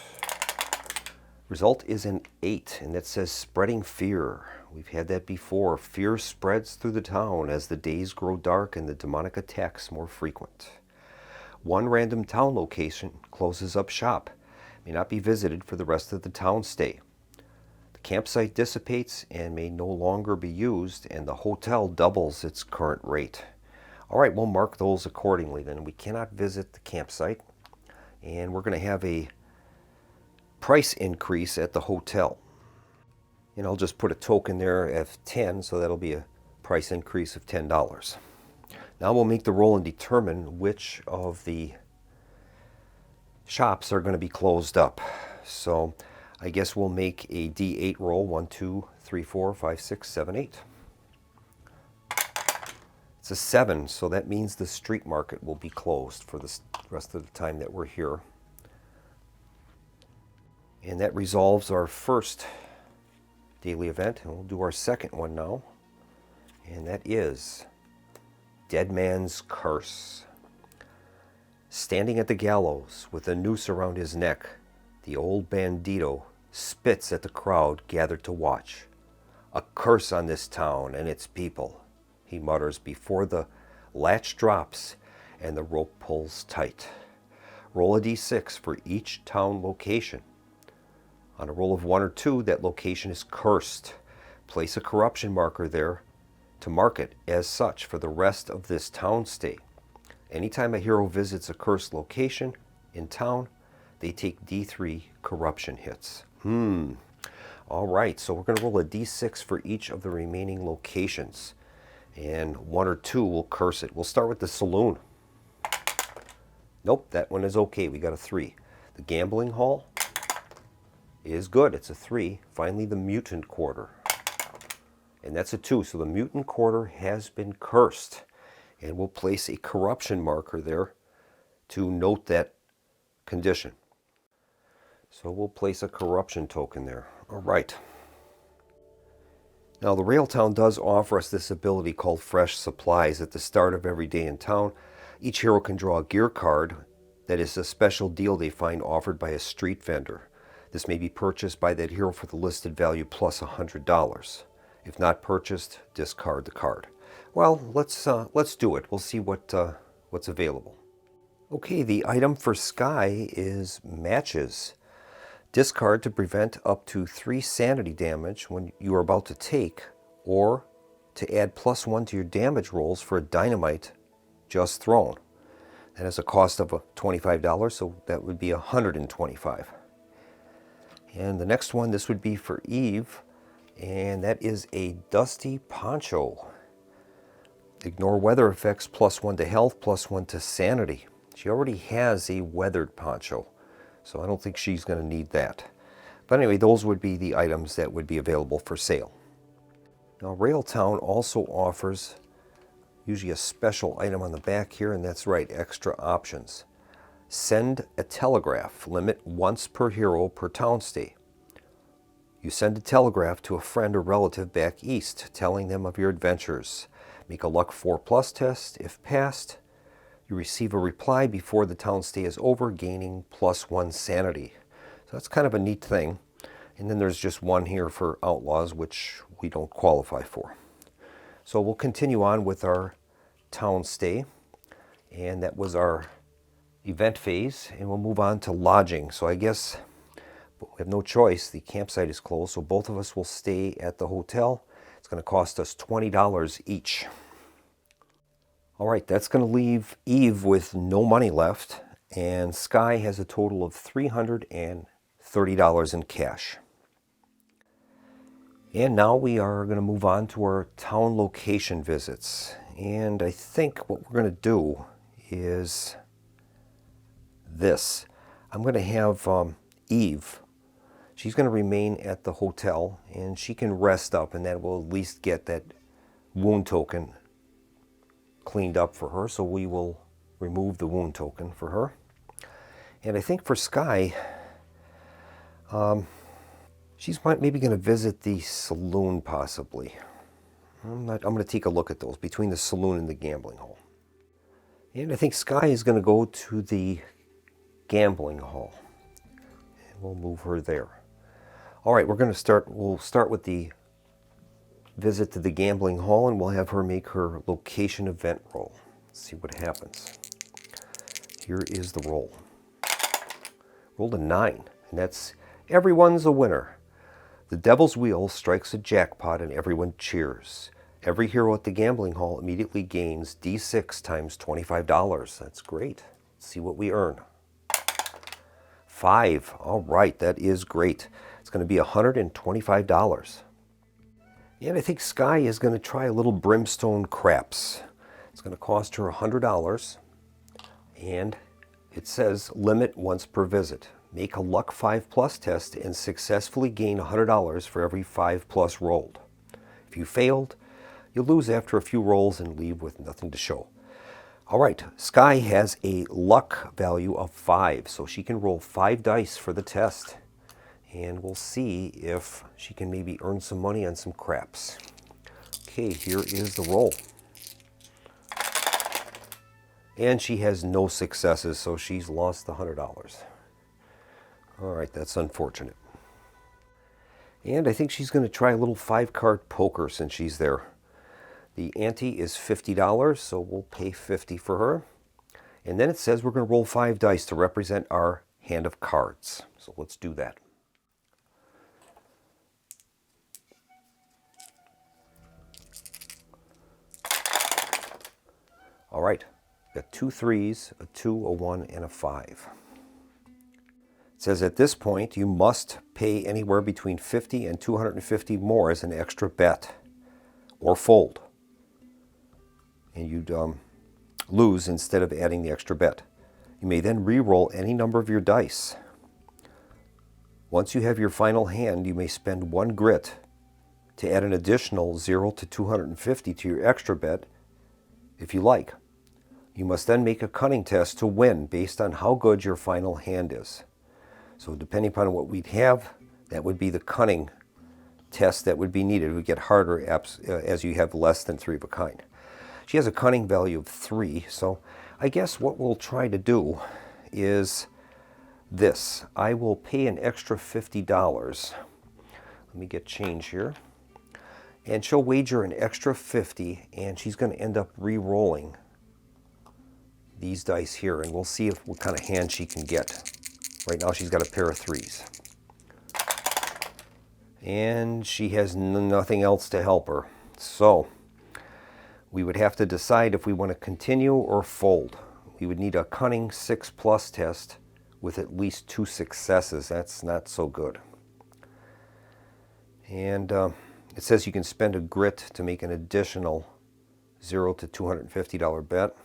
Result is an 8, and that says spreading fear. We've had that before. Fear spreads through the town as the days grow dark and the demonic attacks more frequent. 1 random town location closes up shop. May not be visited for the rest of the town stay. The campsite dissipates and may no longer be used, and the hotel doubles its current rate. All right, we'll mark those accordingly then. We cannot visit the campsite, and we're going to have a price increase at the hotel. And I'll just put a token there of 10, so that'll be a price increase of $10. Now we'll make the roll and determine which of the shops are going to be closed up. So I guess we'll make a D8 roll. 1, 2, 3, 4, 5, 6, 7, 8. It's a 7, so that means the street market will be closed for the rest of the time that we're here. And that resolves our first daily event, and we'll do our second one now. And that is Dead Man's Curse. Standing at the gallows with a noose around his neck, the old bandito spits at the crowd gathered to watch. A curse on this town and its people, he mutters before the latch drops and the rope pulls tight. Roll a d6 for each town location. On a roll of 1 or 2, that location is cursed. Place a corruption marker there to mark it as such for the rest of this town stay. Anytime a hero visits a cursed location in town, they take D3 corruption hits. All right, so we're going to roll a d6 for each of the remaining locations. And 1 or 2 will curse it. We'll start with the saloon. Nope, that one is okay. We got a 3. The gambling hall is good. It's a 3. Finally, the mutant quarter. And that's a 2. So the mutant quarter has been cursed. And we'll place a corruption marker there to note that condition. So we'll place a corruption token there. All right. Now the Railtown does offer us this ability called Fresh Supplies at the start of every day in town. Each hero can draw a gear card that is a special deal they find offered by a street vendor. This may be purchased by that hero for the listed value plus $100. If not purchased, discard the card. Well, let's do it. We'll see what's available. Okay, the item for Sky is matches. Discard to prevent up to 3 sanity damage when you are about to take, or to add +1 to your damage rolls for a dynamite just thrown. That has a cost of $25, so that would be $125. And the next one, this would be for Eve, and that is a Dusty Poncho. Ignore weather effects, +1 to health, +1 to sanity. She already has a weathered poncho, so I don't think she's going to need that. But anyway, those would be the items that would be available for sale. Now, Railtown also offers usually a special item on the back here, and that's right, extra options. Send a telegraph, limit once per hero per town stay. You send a telegraph to a friend or relative back east, telling them of your adventures. Make a luck 4+ test. If passed, you receive a reply before the town stay is over, gaining +1 sanity. So that's kind of a neat thing. And then there's just one here for outlaws, which we don't qualify for. So we'll continue on with our town stay, and that was our event phase, and we'll move on to lodging. So I guess we have no choice. The campsite is closed, so both of us will stay at the hotel. It's going to cost us $20 each. All right, that's going to leave Eve with no money left, and Sky has a total of $330 in cash. And now we are going to move on to our town location visits. And I think what we're going to do is this. I'm going to have Eve. She's going to remain at the hotel, and she can rest up, and that will at least get that wound token cleaned up for her. So we will remove the wound token for her. And I think for Sky, she's maybe going to visit the saloon, possibly. I'm going to take a look at those between the saloon and the gambling hall. And I think Sky is going to go to the gambling hall. And we'll move her there. All right, we'll start with the visit to the gambling hall, and we'll have her make her location event roll. Let's see what happens. Here is the roll. Rolled a 9, and that's everyone's a winner. The Devil's Wheel strikes a jackpot and everyone cheers. Every hero at the gambling hall immediately gains D6 times $25. That's great. Let's see what we earn. 5. All right, that is great. It's going to be $125. And I think Sky is going to try a little Brimstone Craps. It's going to cost her $100. And it says limit once per visit. Make a Luck 5 Plus test and successfully gain $100 for every 5 plus rolled. If you failed, you'll lose after a few rolls and leave with nothing to show. All right, Sky has a luck value of 5, so she can roll 5 dice for the test. And we'll see if she can maybe earn some money on some craps. Okay, here is the roll. And she has no successes, so she's lost the $100. All right, that's unfortunate. And I think she's going to try a little 5-card poker since she's there. The ante is $50, so we'll pay $50 for her. And then it says we're going to roll 5 dice to represent our hand of cards. So let's do that. All right, got 2 3s, a 2, a 1, and a 5. It says at this point you must pay anywhere between $50 and $250 more as an extra bet or fold. And you'd lose instead of adding the extra bet. You may then re-roll any number of your dice. Once you have your final hand, you may spend 1 grit to add an additional 0 to 250 to your extra bet if you like. You must then make a cunning test to win based on how good your final hand is. So depending upon what we'd have, that would be the cunning test that would be needed. It would get harder as you have less than 3 of a kind. She has a cunning value of 3, so I guess what we'll try to do is this. I will pay an extra $50. Let me get change here. And she'll wager an extra 50, and she's going to end up re-rolling these dice here, and we'll see what kind of hand she can get. Right now she's got a pair of 3s. And she has nothing else to help her. So we would have to decide if we want to continue or fold. We would need a cunning 6 plus test with at least 2 successes. That's not so good. And it says you can spend a grit to make an additional $0 to $250 bet.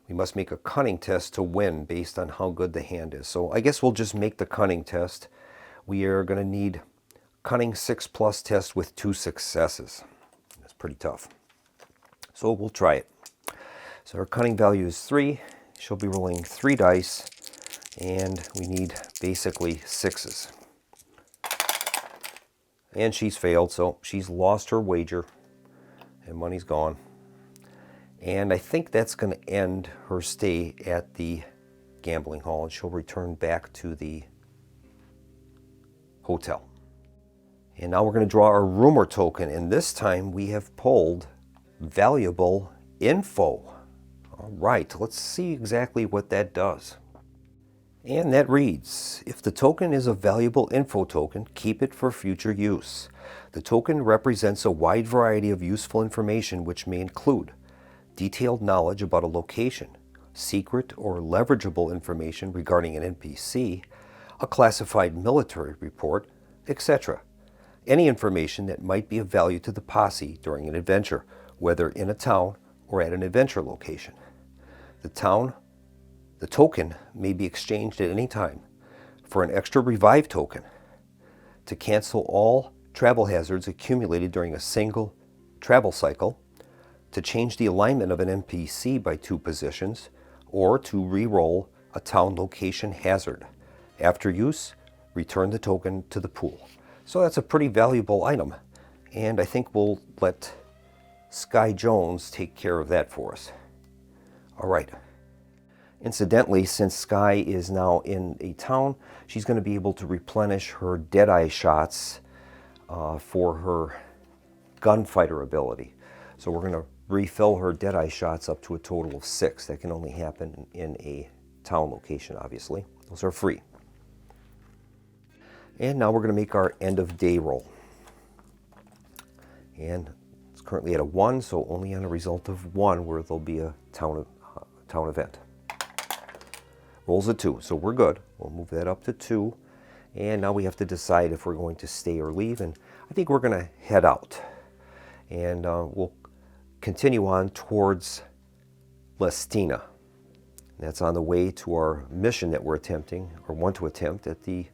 We must make a cunning test to win based on how good the hand is. So I guess we'll just make the cunning test. We are going to need cunning 6 plus test with 2 successes. That's pretty tough. So we'll try it. So our cunning value is 3. She'll be rolling 3 dice, and we need basically 6s. And she's failed, so she's lost her wager, and money's gone. And I think that's going to end her stay at the gambling hall, and she'll return back to the hotel. And now we're going to draw our rumor token, and this time we have pulled valuable info. All right, let's see exactly what that does. And that reads, if the token is a valuable info token, keep it for future use. The token represents a wide variety of useful information which may include detailed knowledge about a location, secret or leverageable information regarding an NPC, a classified military report, etc. Any information that might be of value to the posse during an adventure, whether in a town or at an adventure location. The token may be exchanged at any time for an extra revive token to cancel all travel hazards accumulated during a single travel cycle, to change the alignment of an NPC by 2 positions, or to re-roll a town location hazard. After use, return the token to the pool. So that's a pretty valuable item, and I think we'll let Sky Jones take care of that for us. All right. Incidentally, since Sky is now in a town, she's going to be able to replenish her Deadeye shots for her gunfighter ability. So we're going to refill her Deadeye shots up to a total of 6. That can only happen in a town location, obviously. Those are free. And now we're going to make our end of day roll. And it's currently at a 1, so only on a result of 1 where there'll be a town event. Rolls a 2, so we're good. We'll move that up to 2. And now we have to decide if we're going to stay or leave. And I think we're going to head out. And we'll continue on towards Lestina. That's on the way to our mission that we're attempting, or want to attempt, at the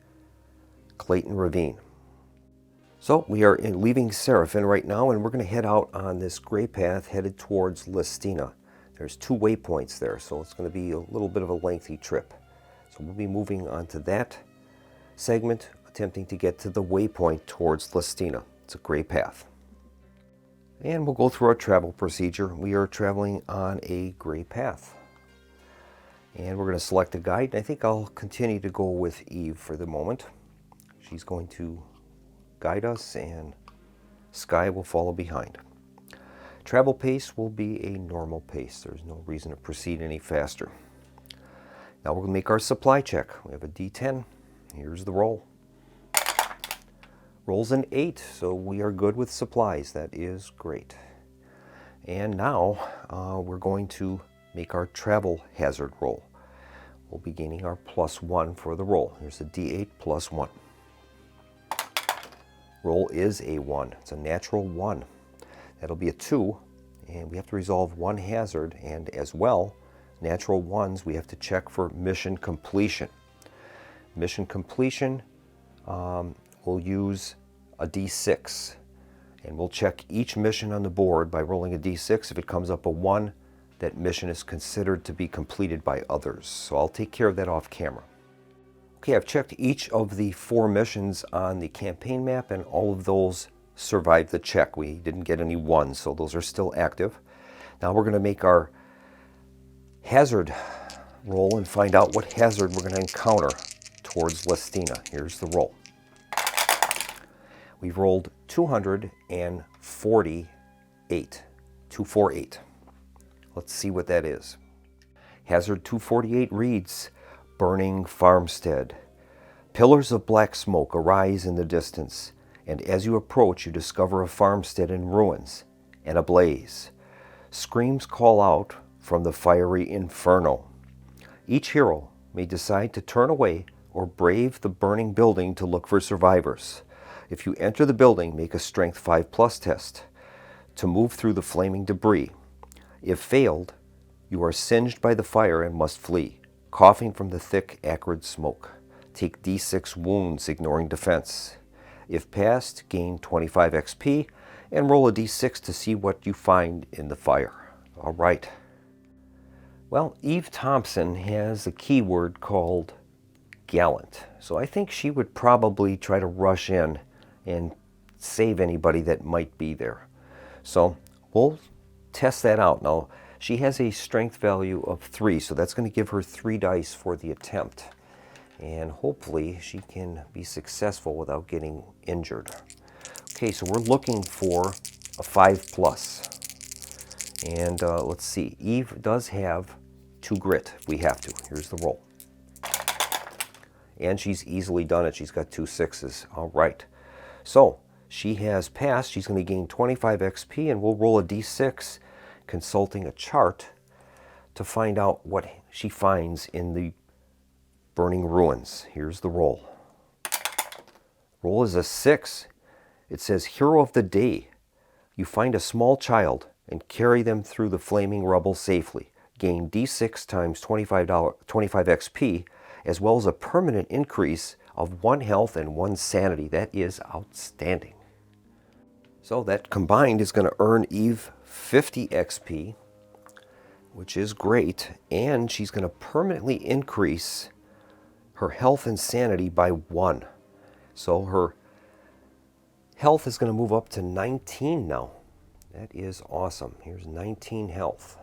Clayton Ravine. So we are leaving Serafin right now, and we're going to head out on this gray path headed towards Lestina. There's 2 waypoints there, so it's going to be a little bit of a lengthy trip. So we'll be moving on to that segment, attempting to get to the waypoint towards Lestina. It's a gray path. And we'll go through our travel procedure. We are traveling on a gray path. And we're going to select a guide. I think I'll continue to go with Eve for the moment. She's going to guide us, and Sky will follow behind. Travel pace will be a normal pace. There's no reason to proceed any faster. Now we're going to make our supply check. We have a D10. Here's the roll. Rolls an 8, so we are good with supplies. That is great. And now we're going to make our travel hazard roll. We'll be gaining our +1 for the roll. Here's a D8 +1. Roll is a 1. It's a natural 1. That'll be a 2, and we have to resolve 1 hazard, and as well, natural 1s, we have to check for mission completion. Mission completion, we'll use a D6, and we'll check each mission on the board by rolling a D6. If it comes up a 1, that mission is considered to be completed by others. So I'll take care of that off camera. Okay, I've checked each of the 4 missions on the campaign map, and all of those survived the check. We didn't get any 1s, so those are still active. Now we're going to make our hazard roll and find out what hazard we're going to encounter towards Lestina. Here's the roll. We've rolled 248. 248. Let's see what that is. Hazard 248 reads, Burning Farmstead. Pillars of black smoke arise in the distance, and as you approach, you discover a farmstead in ruins and ablaze. Screams call out from the fiery inferno. Each hero may decide to turn away or brave the burning building to look for survivors. If you enter the building, make a Strength 5+ test to move through the flaming debris. If failed, you are singed by the fire and must flee, coughing from the thick, acrid smoke. Take D6 wounds, ignoring defense. If passed, gain 25 XP and roll a D6 to see what you find in the fire. All right. Well, Eve Thompson has a keyword called gallant. So I think she would probably try to rush in and save anybody that might be there. So we'll test that out. Now, she has a strength value of 3, so that's going to give her 3 dice for the attempt. And hopefully she can be successful without getting injured. Okay, so we're looking for a 5 plus. And let's see, Eve does have 2 grit. We have to. Here's the roll. And she's easily done it. She's got 2 6s. All right. So she has passed. She's going to gain 25 XP, and we'll roll a d6, consulting a chart to find out what she finds in the burning ruins. Here's the roll. Roll is a 6. It says, Hero of the Day. You find a small child and carry them through the flaming rubble safely. Gain d6 times $25 XP, as well as a permanent increase of 1 health and 1 sanity. That is outstanding. So that combined is going to earn Eve 50 XP, which is great, and she's going to permanently increase her health and sanity by 1. So her health is going to move up to 19 now. That is awesome. Here's 19 health.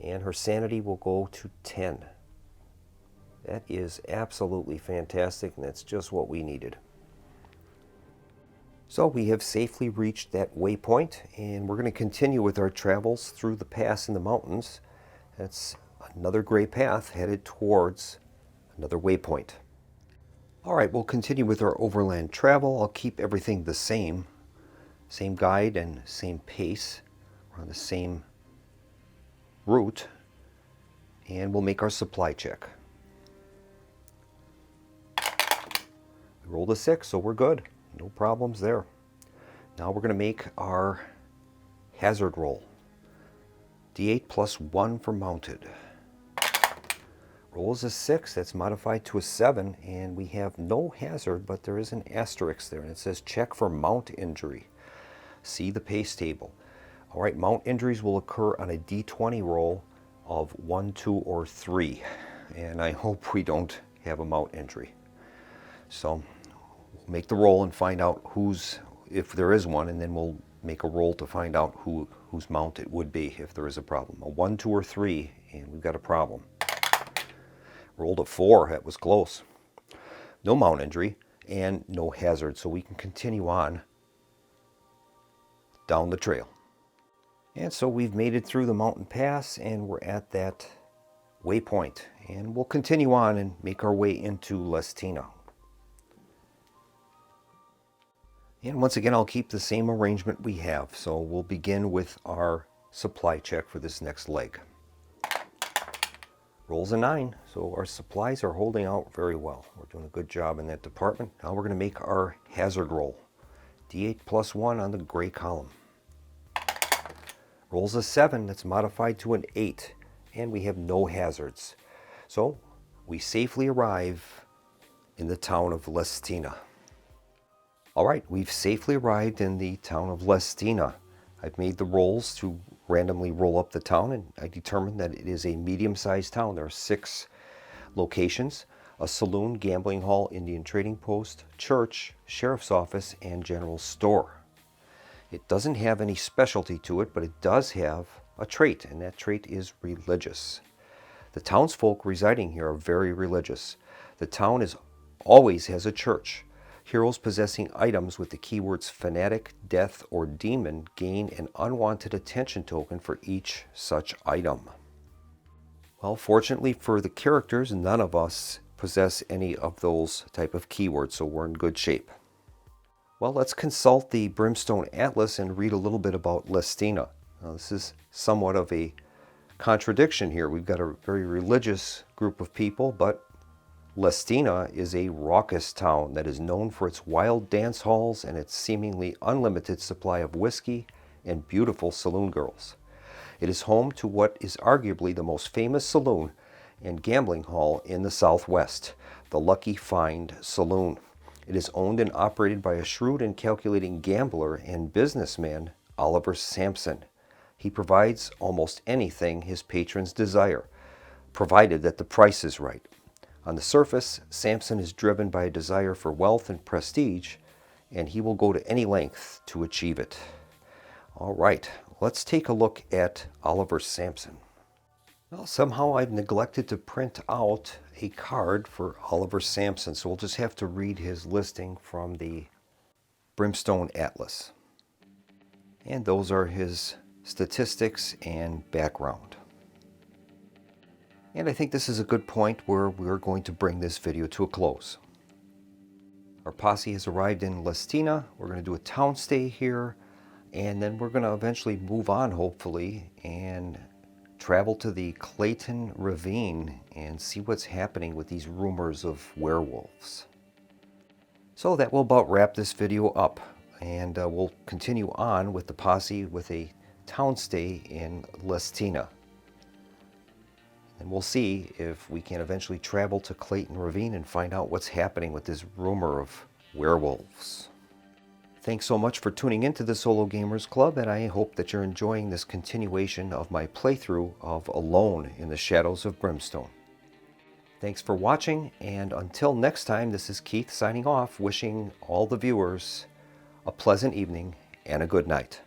And her sanity will go to 10. That is absolutely fantastic, and that's just what we needed. So we have safely reached that waypoint, and we're going to continue with our travels through the pass in the mountains. That's another gray path headed towards another waypoint. All right, we'll continue with our overland travel. I'll keep everything the same. Same guide and same pace. We're on the same route. And we'll make our supply check. We rolled a 6, so we're good. No problems there. Now we're going to make our hazard roll. D8 plus 1 for mounted. Roll is a 6, that's modified to a 7, and we have no hazard, but there is an asterisk there, and it says check for mount injury. See the pace table. All right, mount injuries will occur on a d20 roll of 1, 2, or 3, and I hope we don't have a mount injury. So we'll make the roll and find out if there is one, and then we'll make a roll to find out whose mount it would be if there is a problem. A 1, 2, or 3, and we've got a problem. Rolled a 4, that was close. No mount injury and no hazard, so we can continue on down the trail. And so we've made it through the mountain pass, and we're at that waypoint. And we'll continue on and make our way into Lestina. And once again, I'll keep the same arrangement we have. So we'll begin with our supply check for this next leg. Rolls a 9, so our supplies are holding out very well. We're doing a good job in that department. Now we're going to make our hazard roll. D8 plus 1 on the gray column. Rolls a 7, that's modified to an 8, and we have no hazards. So we safely arrive in the town of Lestina. All right, we've safely arrived in the town of Lestina. I've made the rolls to randomly roll up the town, and I determined that it is a medium-sized town. There are 6 locations: a saloon, gambling hall, Indian trading post, church, sheriff's office, and general store. It doesn't have any specialty to it, but it does have a trait, and that trait is religious. The townsfolk residing here are very religious. The town always has a church. Heroes possessing items with the keywords fanatic, death, or demon gain an unwanted attention token for each such item. Well, fortunately for the characters, none of us possess any of those type of keywords, so we're in good shape. Well, let's consult the Brimstone Atlas and read a little bit about Lestina. Now, this is somewhat of a contradiction here. We've got a very religious group of people, but Lestina is a raucous town that is known for its wild dance halls and its seemingly unlimited supply of whiskey and beautiful saloon girls. It is home to what is arguably the most famous saloon and gambling hall in the Southwest, the Lucky Find Saloon. It is owned and operated by a shrewd and calculating gambler and businessman, Oliver Sampson. He provides almost anything his patrons desire, provided that the price is right. On the surface, Sampson is driven by a desire for wealth and prestige, and he will go to any length to achieve it. All right, let's take a look at Oliver Sampson. Well, somehow I've neglected to print out a card for Oliver Sampson, so we'll just have to read his listing from the Brimstone Atlas. And those are his statistics and background. And I think this is a good point where we're going to bring this video to a close. Our posse has arrived in Lestina. We're going to do a town stay here, and then we're going to eventually move on, hopefully, and travel to the Clayton Ravine and see what's happening with these rumors of werewolves. So that will about wrap this video up, and we'll continue on with the posse with a town stay in Lestina. And we'll see if we can eventually travel to Clayton Ravine and find out what's happening with this rumor of werewolves. Thanks so much for tuning into the Solo Gamers Club, and I hope that you're enjoying this continuation of my playthrough of Alone in the Shadows of Brimstone. Thanks for watching, and until next time, this is Keith signing off, wishing all the viewers a pleasant evening and a good night.